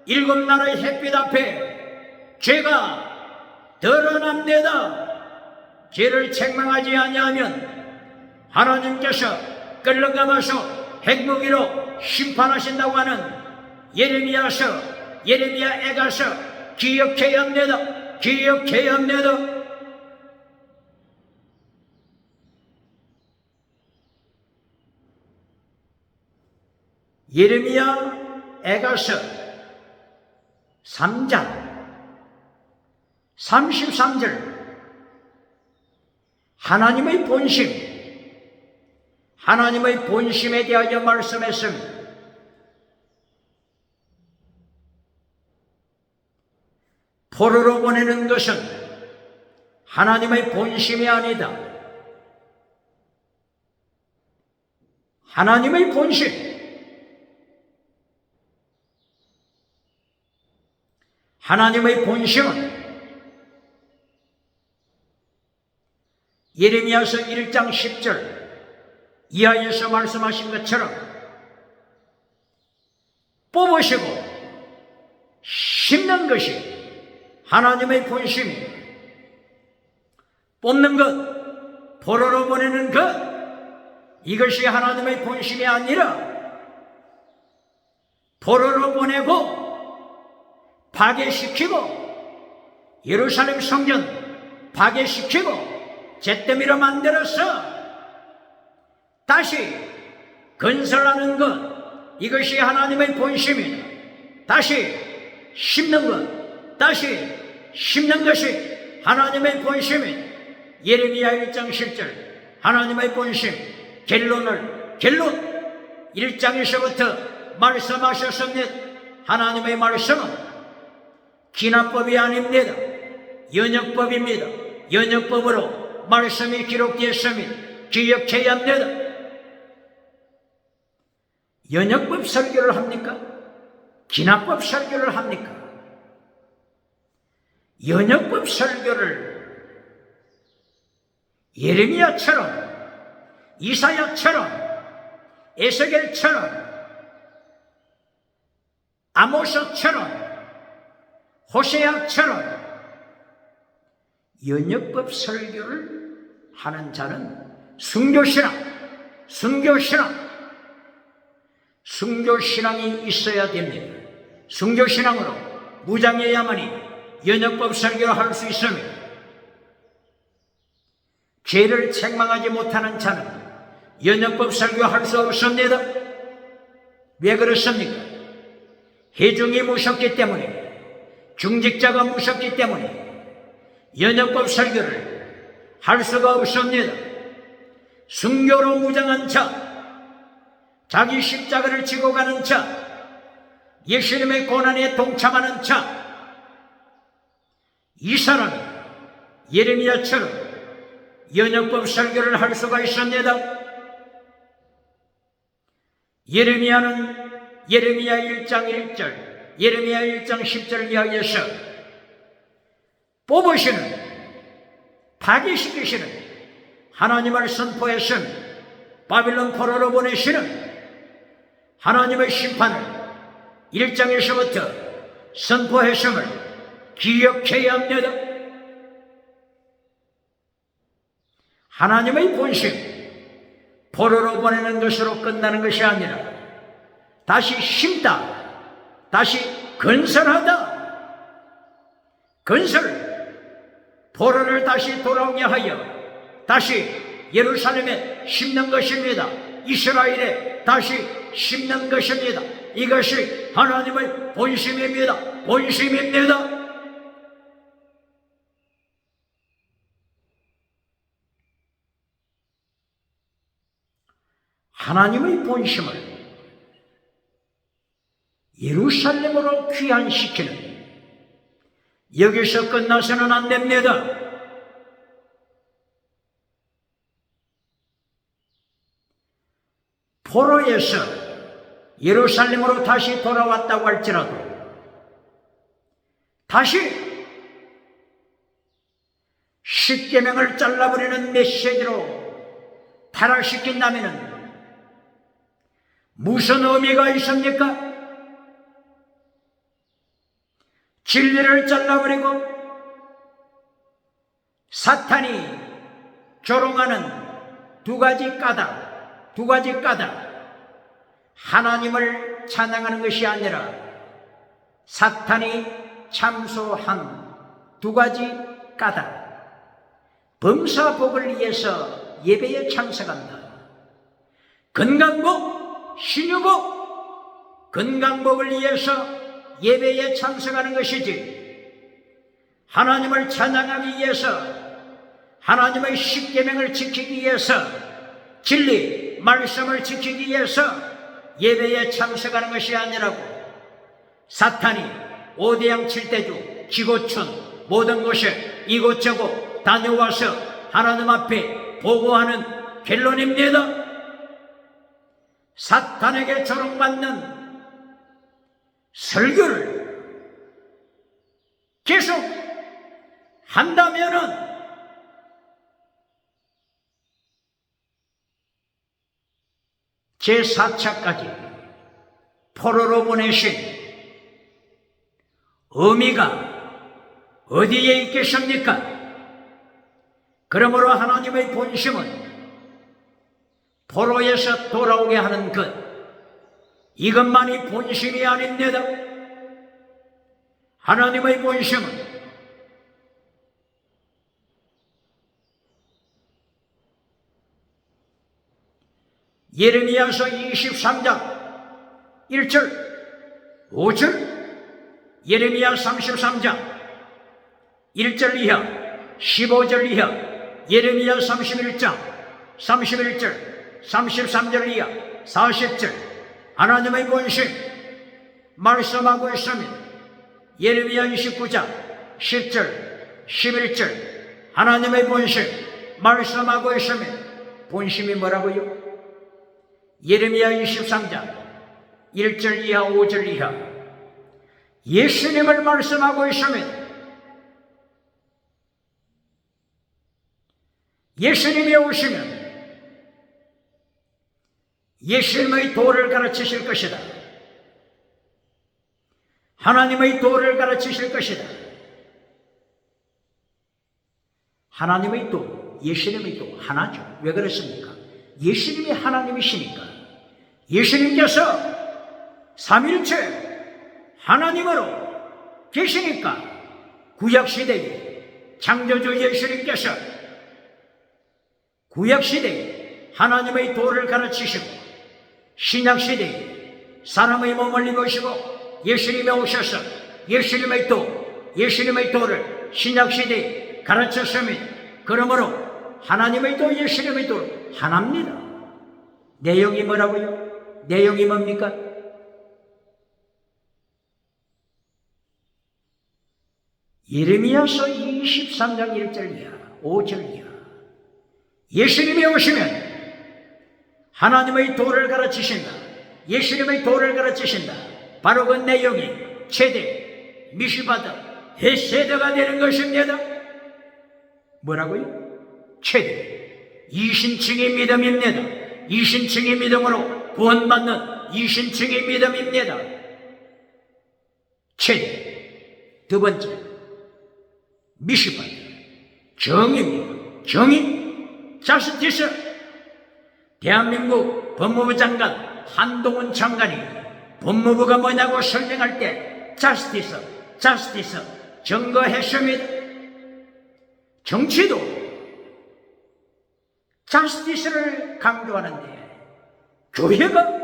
일곱 나라의 햇빛 앞에 죄가 드러납니다. 죄를 책망하지 아니하면 하나님께서 끌어감아서 핵무기로 심판하신다고 하는 예레미야에 가서 기억해야 합니다. 기억해야 합니다. 예레미야에 가서 3장 33절 하나님의 본심에 대하여 말씀했습니다. 포로로 보내는 것은 하나님의 본심이 아니다. 하나님의 본심, 하나님의 본심은 예레미야서 1장 10절 이하에서 말씀하신 것처럼 뽑으시고 심는 것이 하나님의 본심입니다. 뽑는 것, 포로로 보내는 것, 이것이 하나님의 본심이 아니라 포로로 보내고 파괴시키고 예루살렘 성전 파괴시키고 잿더미로 만들어서 다시 건설하는 것, 이것이 하나님의 본심이다. 다시 심는 것, 다시 심는 것이 하나님의 본심이다. 예레미야 1장 10절 하나님의 본심, 결론 1장에서부터 말씀하셨습니다. 하나님의 말씀은 기납법이 아닙니다. 연역법입니다. 연역법으로 말씀이 기록되었습니다. 기억해야 합니다. 연역법 설교를 합니까? 기납법 설교를 합니까? 연역법 설교를 예레미야처럼, 이사야처럼, 에스겔처럼, 아모스처럼, 호세아처럼 연역법 설교를 하는 자는 순교신앙이 있어야 됩니다. 순교신앙으로 무장해야만이 연역법 설교를 할 수 있습니다. 죄를 책망하지 못하는 자는 연역법 설교할 수 없습니다. 왜 그렇습니까? 회중이 무섭기 때문에, 중직자가 무섭기 때문에 연역법 설교를 할 수가 없습니다. 순교로 무장한 자, 자기 십자가를 지고 가는 자, 예수님의 고난에 동참하는 자, 이 사람이 예레미야처럼 연역법 설교를 할 수가 있습니다. 예레미야 1장 1절, 예레미야 1장 10절 이하에서 뽑으시는, 파괴시키시는, 하나님을 선포해서는 바빌론 포로로 보내시는 하나님의 심판을 1장에서부터 선포했음을 기억해야 합니다. 하나님의 본심, 포로로 보내는 것으로 끝나는 것이 아니라 다시 심다, 다시 건설하다, 포로를 다시 돌아오게 하여 다시 예루살렘에 심는 것입니다. 이스라엘에 다시 심는 것입니다. 이것이 하나님의 본심입니다. 본심입니다. 하나님의 본심을 예루살렘으로 귀환시키는, 여기서 끝나서는 안 됩니다. 포로에서 예루살렘으로 다시 돌아왔다고 할지라도 다시 십계명을 잘라버리는 메시지로 타락시킨다면 무슨 의미가 있습니까? 진리를 잘라버리고 사탄이 조롱하는 두 가지 까닭, 하나님을 찬양하는 것이 아니라 사탄이 참소한 두 가지 까닭, 범사복을 위해서 예배에 참석한다. 건강복, 신유복, 건강복을 위해서 예배에 참석하는 것이지, 하나님을 찬양하기 위해서, 하나님의 십계명을 지키기 위해서, 진리, 말씀을 지키기 위해서 예배에 참석하는 것이 아니라고. 사탄이 오대양 칠대주, 지고촌 모든 곳에 이곳저곳 다녀와서 하나님 앞에 보고하는 결론입니다. 사탄에게 조롱받는 설교를 계속 한다면은 제4차까지 포로로 보내신 의미가 어디에 있겠습니까? 그러므로 하나님의 본심은 포로에서 돌아오게 하는 것, 이것만이 본심이 아닙니다. 하나님의 본심은 예레미야서 23장 1절 5절, 예레미야 33장 1절 이하 15절 이하, 예레미야 31장 31절 33절 이하 40절, 하나님의 본심 말씀하고 있습니다. 예레미야 29장 10절 11절, 하나님의 본심 말씀하고 있습니다. 본심이 뭐라고요? 예레미야 23장 1절 이하 5절 이하, 예수님을 말씀하고 있습니다. 예수님이 오시면 예수님의 도를 가르치실 것이다. 하나님의 도를 가르치실 것이다. 하나님의 도, 예수님의 도 하나죠. 왜 그렇습니까? 예수님이 하나님이시니까. 예수님께서 삼일체 하나님으로 계시니까 구약시대에 창조주 예수님께서 구약시대에 하나님의 도를 가르치시고, 신약시대에 사람의 몸을 입으시고 예수님이 오셔서 예수님의 도, 예수님의 도를 신약시대에 가르쳤습니다. 그러므로 하나님의 도, 예수님의 도 하나입니다. 내용이 뭐라고요? 내용이 뭡니까? 예레미야서 23장 1절 이하 5절 이하, 예수님이 오시면 하나님의 도를 가르치신다. 예수님의 도를 가르치신다. 바로 그 내용이 최대 미시바다 헤세드가 되는 것입니다. 뭐라고요? 최대 이신층의 믿음입니다. 이신층의 믿음으로 구원받는 이신층의 믿음입니다. 최대. 두 번째, 미시바다 정의입니다. 정의. 자스티스. 대한민국 법무부 장관 한동훈 장관이 법무부가 뭐냐고 설명할 때 자스티스 증거했습니다. 정치도 자스티스를 강조하는데 교회가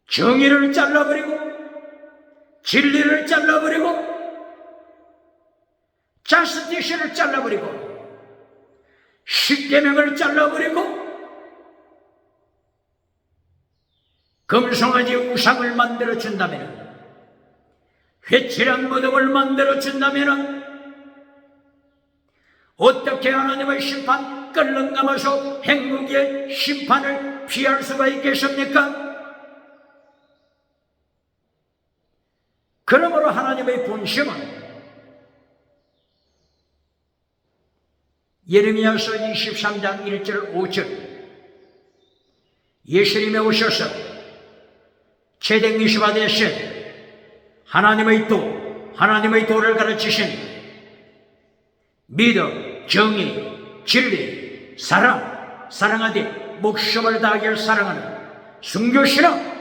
정의를 잘라버리고 진리를 잘라버리고 자스티스를 잘라버리고 십계명을 잘라버리고 금송아지 우상을 만들어준다면, 회칠한 무덤을 만들어준다면 어떻게 하나님의 심판, 끓는 감아서 행복의 심판을 피할 수가 있겠습니까? 그러므로 하나님의 본심은 예레미야서 23장 1절 5절 예수님이 오셔서 제댕이시가 되신 하나님의 도를 가르치신 믿음, 정의, 진리, 사랑하되 목숨을 다하기를 사랑하는 순교신앙,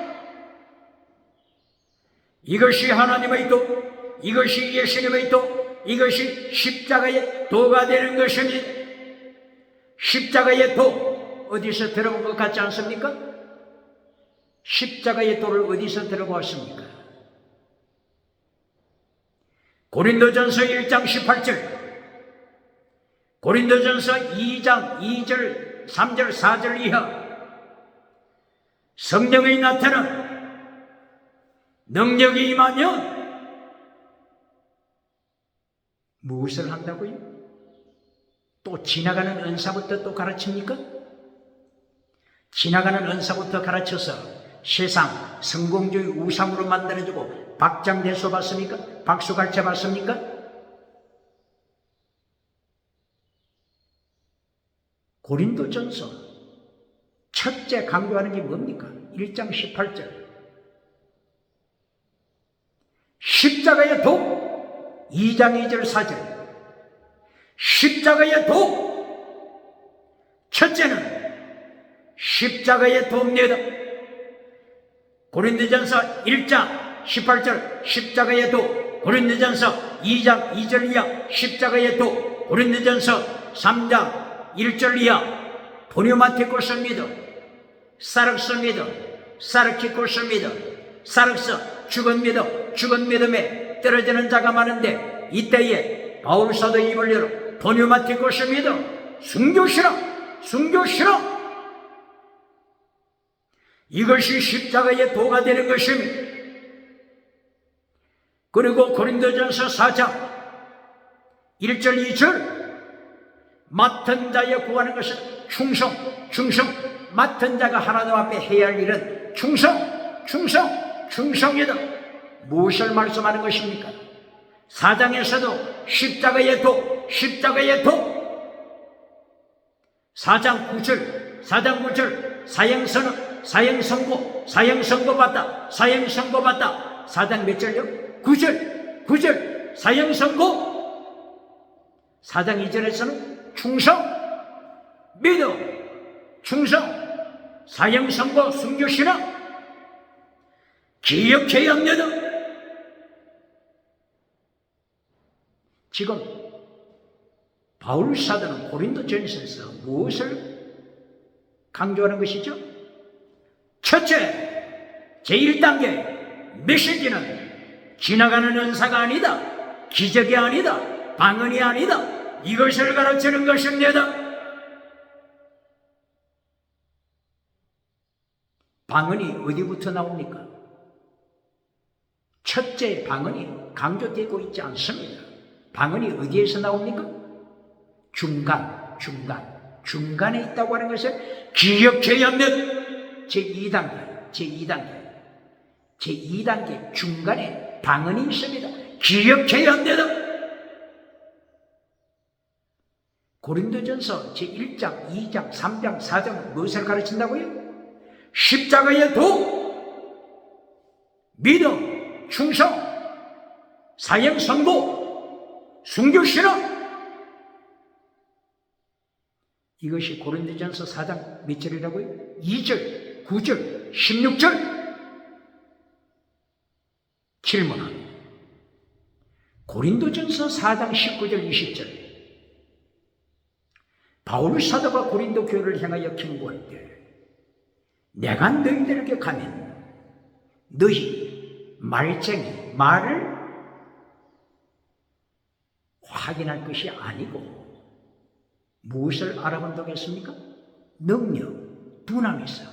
이것이 하나님의 도, 이것이 예수님의 도, 이것이 십자가의 도가 되는 것입니다. 십자가의 도, 어디서 들어본 것 같지 않습니까? 십자가의 도를 어디서 들어보았습니까? 고린도전서 1장 18절, 고린도전서 2장 2절, 3절, 4절 이하, 성령의 나타남, 능력이 임하면 무엇을 한다고요? 또 지나가는 은사부터 또 가르칩니까? 지나가는 은사부터 가르쳐서 세상 성공주의 우상으로 만들어주고 박장대소 받습니까? 박수갈채 받습니까? 고린도전서 첫째 강조하는 게 뭡니까? 1장 18절 십자가의 도, 2장 2절 4절 십자가의 도, 첫째는 십자가의 도입니다. 고린도전서 1장 18절 십자가의 도, 고린도전서 2장 2절 이하 십자가의 도, 고린도전서 3장 1절 이하 보뇨마티코스 믿어, 사륵스 믿어, 사르키코스 믿어, 사륵스 죽은 믿음에 떨어지는 자가 많은데 이때에 바울 사도 입을 열어 보뇨마티코스 믿어, 순교시라 이것이 십자가의 도가 되는 것입니다. 그리고 고린도전서 4장 1절 2절 맡은 자에 구하는 것은 충성, 맡은 자가 하나님 앞에 해야 할 일은 충성이다. 무엇을 말씀하는 것입니까? 4장에서도 십자가의 도 4장 9절 사형선고 받다 4장 몇 절요? 9절 사형선고. 4장 2절에서는 충성, 믿음, 사형선고, 순교신앙 기억해야 합니다. 지금 바울 사도는 고린도전서에서 무엇을 강조하는 것이죠? 첫째, 제1단계 메시지는 지나가는 은사가 아니다, 기적이 아니다, 방언이 아니다, 이것을 가르치는 것입니다. 방언이 어디부터 나옵니까? 첫째 방언이 강조되고 있지 않습니다. 방언이 어디에서 나옵니까? 중간에 있다고 하는 것을 기억해야 합니다. 제2단계 중간에 방언이 있습니다. 기억해야 합니다. 고린도전서 제1장, 2장, 3장, 4장은 무엇을 가르친다고요? 십자가의 도, 믿음, 충성, 사형선고, 순교신앙. 이것이 고린도전서 4장 몇 절이라고요? 2절, 9절, 16절. 질문합니다. 고린도전서 4장 19절, 20절. 바울 사도가 고린도 교회를 향하여 경고할 때, 내가 너희들에게 가면 너희 말을 확인할 것이 아니고 무엇을 알아본다고 했습니까? 능력, 두나미사,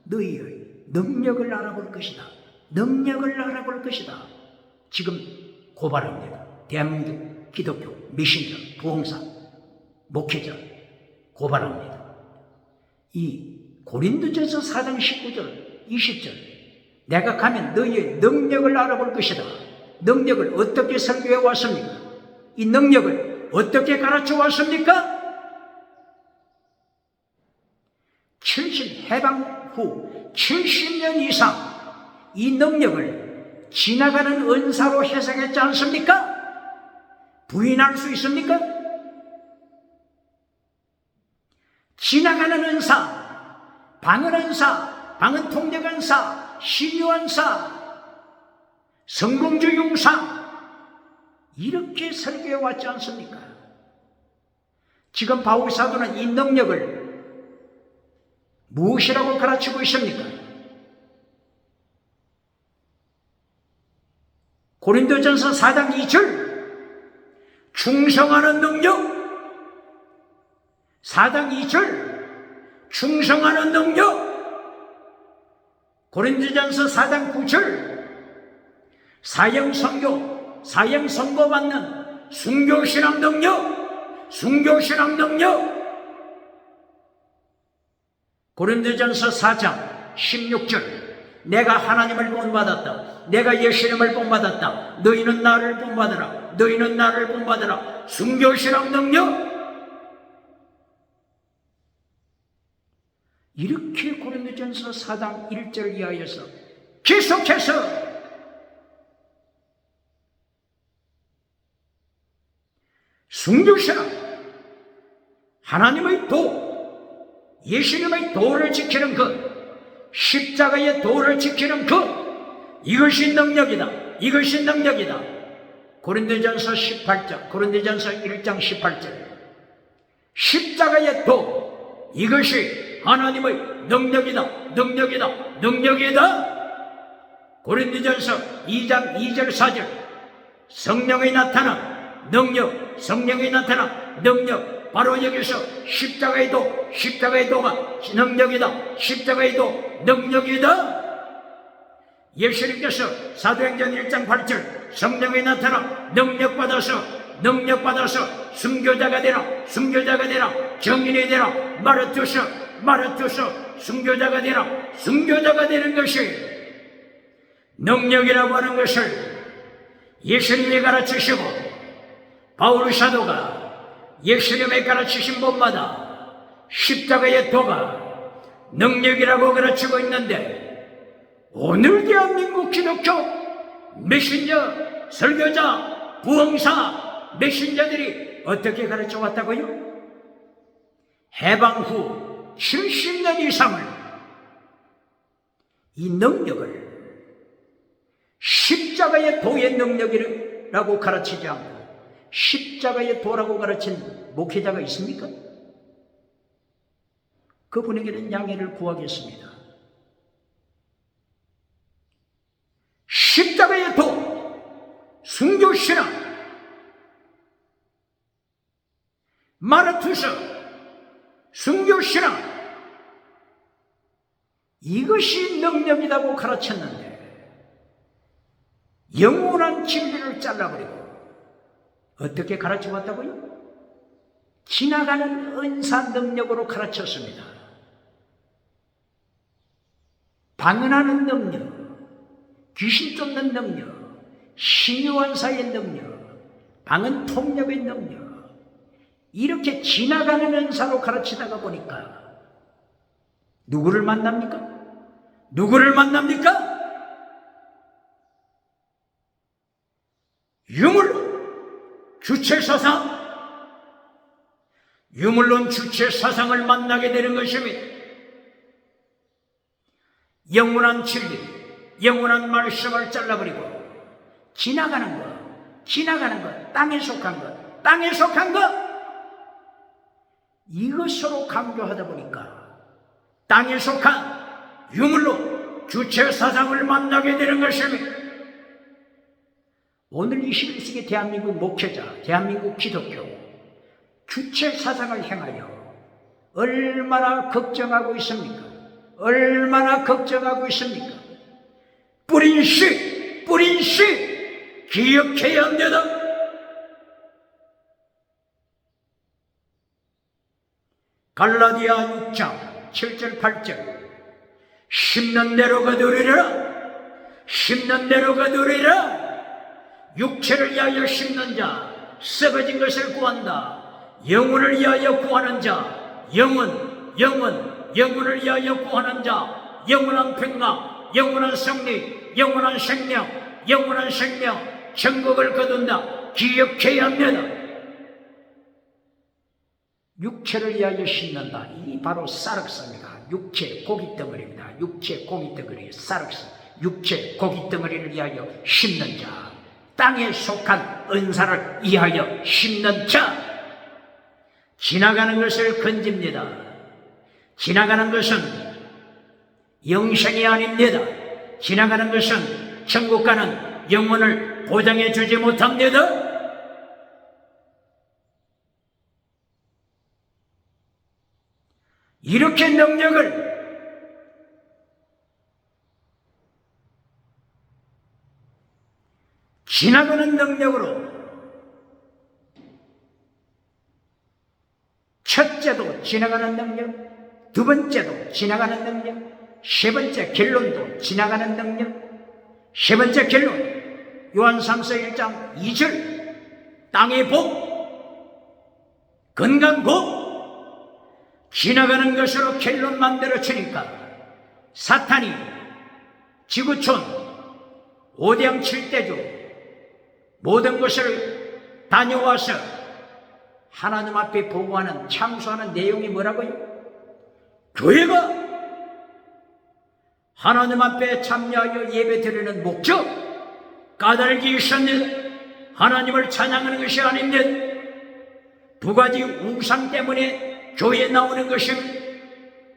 너희의 능력을 알아볼 것이다. 능력을 알아볼 것이다. 지금 고발합니다. 대한민국 기독교, 메신저, 부흥사, 목회자 고발합니다. 이 고린도전서 4장 19절, 20절 내가 가면 너희의 능력을 알아볼 것이다. 능력을 어떻게 설교해 왔습니까? 이 능력을 어떻게 가르쳐 왔습니까? 해방 후 70년 이상 이 능력을 지나가는 은사로 해석했지 않습니까? 부인할 수 있습니까? 지나가는 은사, 방언 은사, 방언 통역 은사, 신유 은사, 성공주 용상 이렇게 설교해 왔지 않습니까? 지금 바울 사도는 이 능력을 무엇이라고 가르치고 있습니까? 고린도전서 4장 2절 충성하는 능력, 4장 2절 충성하는 능력, 고린도전서 4장 9절 사형 선고 받는 순교신앙 능력, 순교신앙 능력, 고린도전서 4장 16절 내가 하나님을 본받았다. 내가 예수님을 본받았다. 너희는 나를 본받으라. 너희는 나를 본받으라. 순교신앙 능력. 이렇게 고린도전서 4장 1절 이하에서 계속해서 순교신앙, 하나님의 도, 예수님의 도를 지키는 것, 십자가의 도를 지키는 것, 이것이 능력이다. 이것이 능력이다. 고린도전서 18장, 고린도전서 1장 18절 십자가의 도, 이것이 하나님의 능력이다. 능력이다. 능력이다. 고린도전서 2장 2절 4절 성령이 나타나 능력, 성령이 나타나 능력, 바로 여기서 십자가의 도, 십자가의 도가 능력이다. 십자가의 도, 능력이다. 예수님께서 사도행전 1장 8절 성령이 나타나 능력받아서 순교자가 되라. 순교자가 되라. 정인이 되라. 마르투서 순교자가 되라. 순교자가 되는 것이 능력이라고 하는 것을 예수님이 가르치시고 바울 사도가 예수님의 가르치신 법마다 십자가의 도가 능력이라고 가르치고 있는데 오늘 대한민국 기독교 메신저, 설교자, 부흥사, 메신저들이 어떻게 가르쳐 왔다고요? 해방 후 70년 이상을 이 능력을 십자가의 도의 능력이라고 가르치지 않고 십자가의 도라고 가르친 목회자가 있습니까? 그분에게는 양해를 구하겠습니다. 십자가의 도, 순교신앙, 마르투서, 순교신앙, 이것이 능력이라고 가르쳤는데 영원한 진리를 잘라버리고 어떻게 가르쳐 왔다고요? 지나가는 은사 능력으로 가르쳤습니다. 방언하는 능력, 귀신 쫓는 능력, 신유한사의 능력, 방언 통역의 능력, 이렇게 지나가는 은사로 가르치다가 보니까 누구를 만납니까? 누구를 만납니까? 유물론 주체사상, 유물론 주체사상을 만나게 되는 것입니다. 영원한 진리, 영원한 말씀을 잘라버리고 지나가는 것, 땅에 속한 것, 이것으로 강조하다 보니까 땅에 속한 유물론 주체사상을 만나게 되는 것입니다. 오늘 21세기 대한민국 목회자, 대한민국 기독교, 주체 사상을 향하여 얼마나 걱정하고 있습니까? 얼마나 걱정하고 있습니까? 뿌린 씨 기억해야 합니다. 갈라디아 6장 7절 8절 심는 대로 거두리라 심는 대로 거두리라 육체를 위하여 심는 자 썩어진 것을 구한다. 영혼을 위하여 구하는 자 영혼을 위하여 구하는 자 영원한 평강 영원한 승리 영원한 생명 천국을 거둔다. 기억해야 합니다. 육체를 위하여 심는다. 이 바로 사륵스입니다. 육체 고깃덩어리입니다. 육체 고깃덩어리 사륵스. 육체 고깃덩어리를 위하여 심는 자, 땅에 속한 은사를 위하여 심는 자, 지나가는 것을 건집니다. 지나가는 것은 영생이 아닙니다. 지나가는 것은 천국 가는 영혼을 보장해 주지 못합니다. 이렇게 능력을 지나가는 능력으로 첫째도 지나가는 능력, 두 번째도 지나가는 능력, 세 번째 결론도 지나가는 능력. 세 번째 결론 요한삼서 1장 2절 땅의 복, 건강 복, 지나가는 것으로 결론 만들어 주니까 사탄이 지구촌 5대 7대주 모든 것을 다녀와서 하나님 앞에 보고하는 창수하는 내용이 뭐라고요? 교회가 하나님 앞에 참여하여 예배 드리는 목적 까닭이 있었는데 하나님을 찬양하는 것이 아닙니다. 두 가지 우상 때문에 교회에 나오는 것입니다.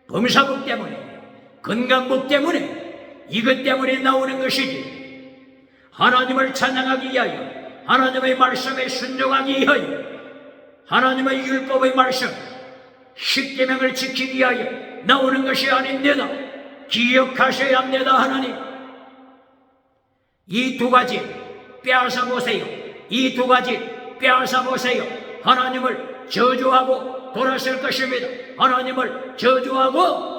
범사복 때문에 건강복 때문에 이것 때문에 나오는 것이지 하나님을 찬양하기 위하여 하나님의 말씀에 순종하기 위하여 하나님의 율법의 말씀 십계명을 지키기 위하여 나오는 것이 아닙니다. 기억하셔야 합니다. 하나님 이 두 가지 빼앗아 보세요. 이 두 가지 빼앗아 보세요. 하나님을 저주하고 돌아설 것입니다. 하나님을 저주하고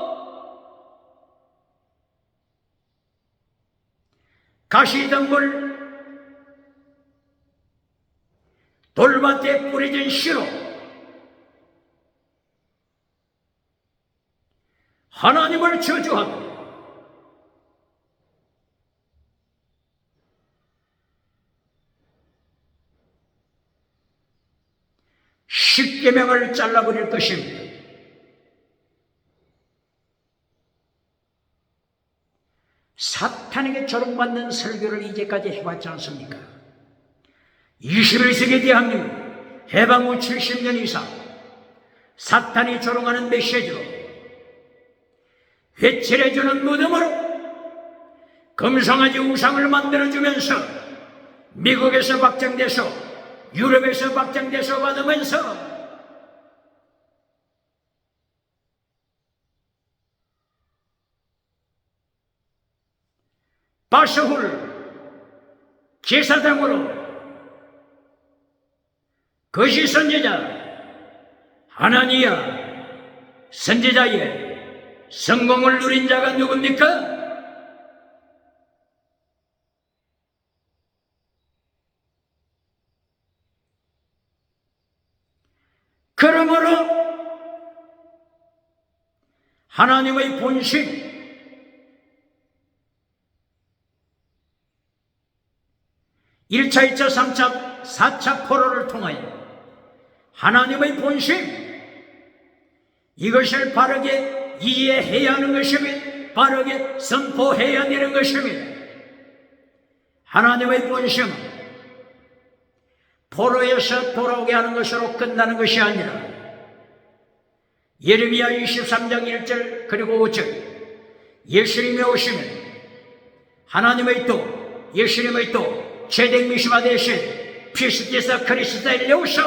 가시덤불 돌밭에 뿌려진 씨로 하나님을 저주하고 십계명을 잘라버릴 것입니다. 사탄에게 조롱받는 설교를 이제까지 해왔지 않습니까? 21세기 대한민국 해방 후 70년 이상 사탄이 조롱하는 메시지로 회칠해주는 무덤으로 금송아지 우상을 만들어주면서 미국에서 확정돼서 유럽에서 확정돼서 받으면서 바스훌 제사장으로 거짓 선지자 하나니아 선지자의 성공을 누린 자가 누굽니까? 그러므로 하나님의 본심 일 1차, 2차, 3차, 4차 포로를 통하여 하나님의 본심 이것을 바르게 이해해야 하는 것입니다. 바르게 선포해야 되는 것입니다. 하나님의 본심은 포로에서 돌아오게 하는 것으로 끝나는 것이 아니라 예레미야 23장 1절 그리고 5절 예수님이 오시면 하나님의 또 예수님의 또 제댕 미시마 대신 피스티사 크리스타에 오셔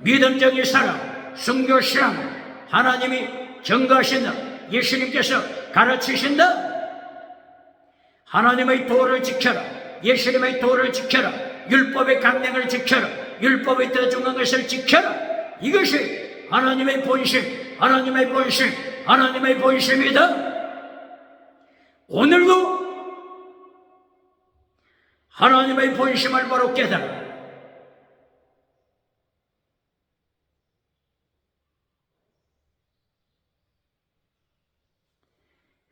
믿음적인 사람, 순교신앙, 하나님이 증거하신다. 예수님께서 가르치신다. 하나님의 도를 지켜라. 예수님의 도를 지켜라. 율법의 강령을 지켜라. 율법의 더 중요한 것을 지켜라. 이것이 하나님의 본심, 하나님의 본심, 하나님의 본심이다. 오늘도 하나님의 본심을 바로 깨달아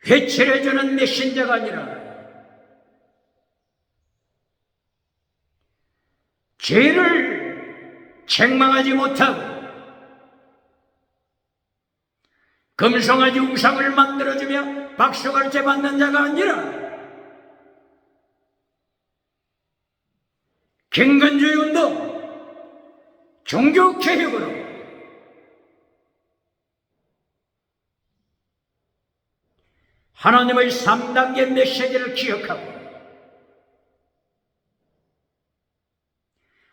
회칠해주는 메신저가 아니라 죄를 책망하지 못하고 금송아지 우상을 만들어주며 박수갈채 받는 자가 아니라 경건주의 운동, 종교개혁으로 하나님의 3단계 메시지를 기억하고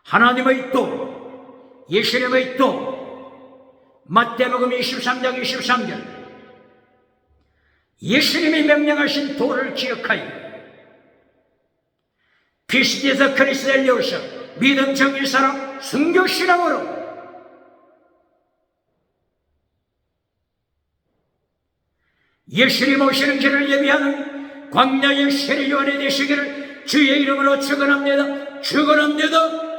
하나님의 도, 예수님의 도, 마태복음 23장 23절 예수님이 명령하신 도를 기억하여 피스티에서 크리스델리오서 믿음 정의 사랑 순교신앙으로 예수님 오시는 길을 예비하는 광야의 세례요한이 되시기를 주의 이름으로 축원합니다. 축원합니다.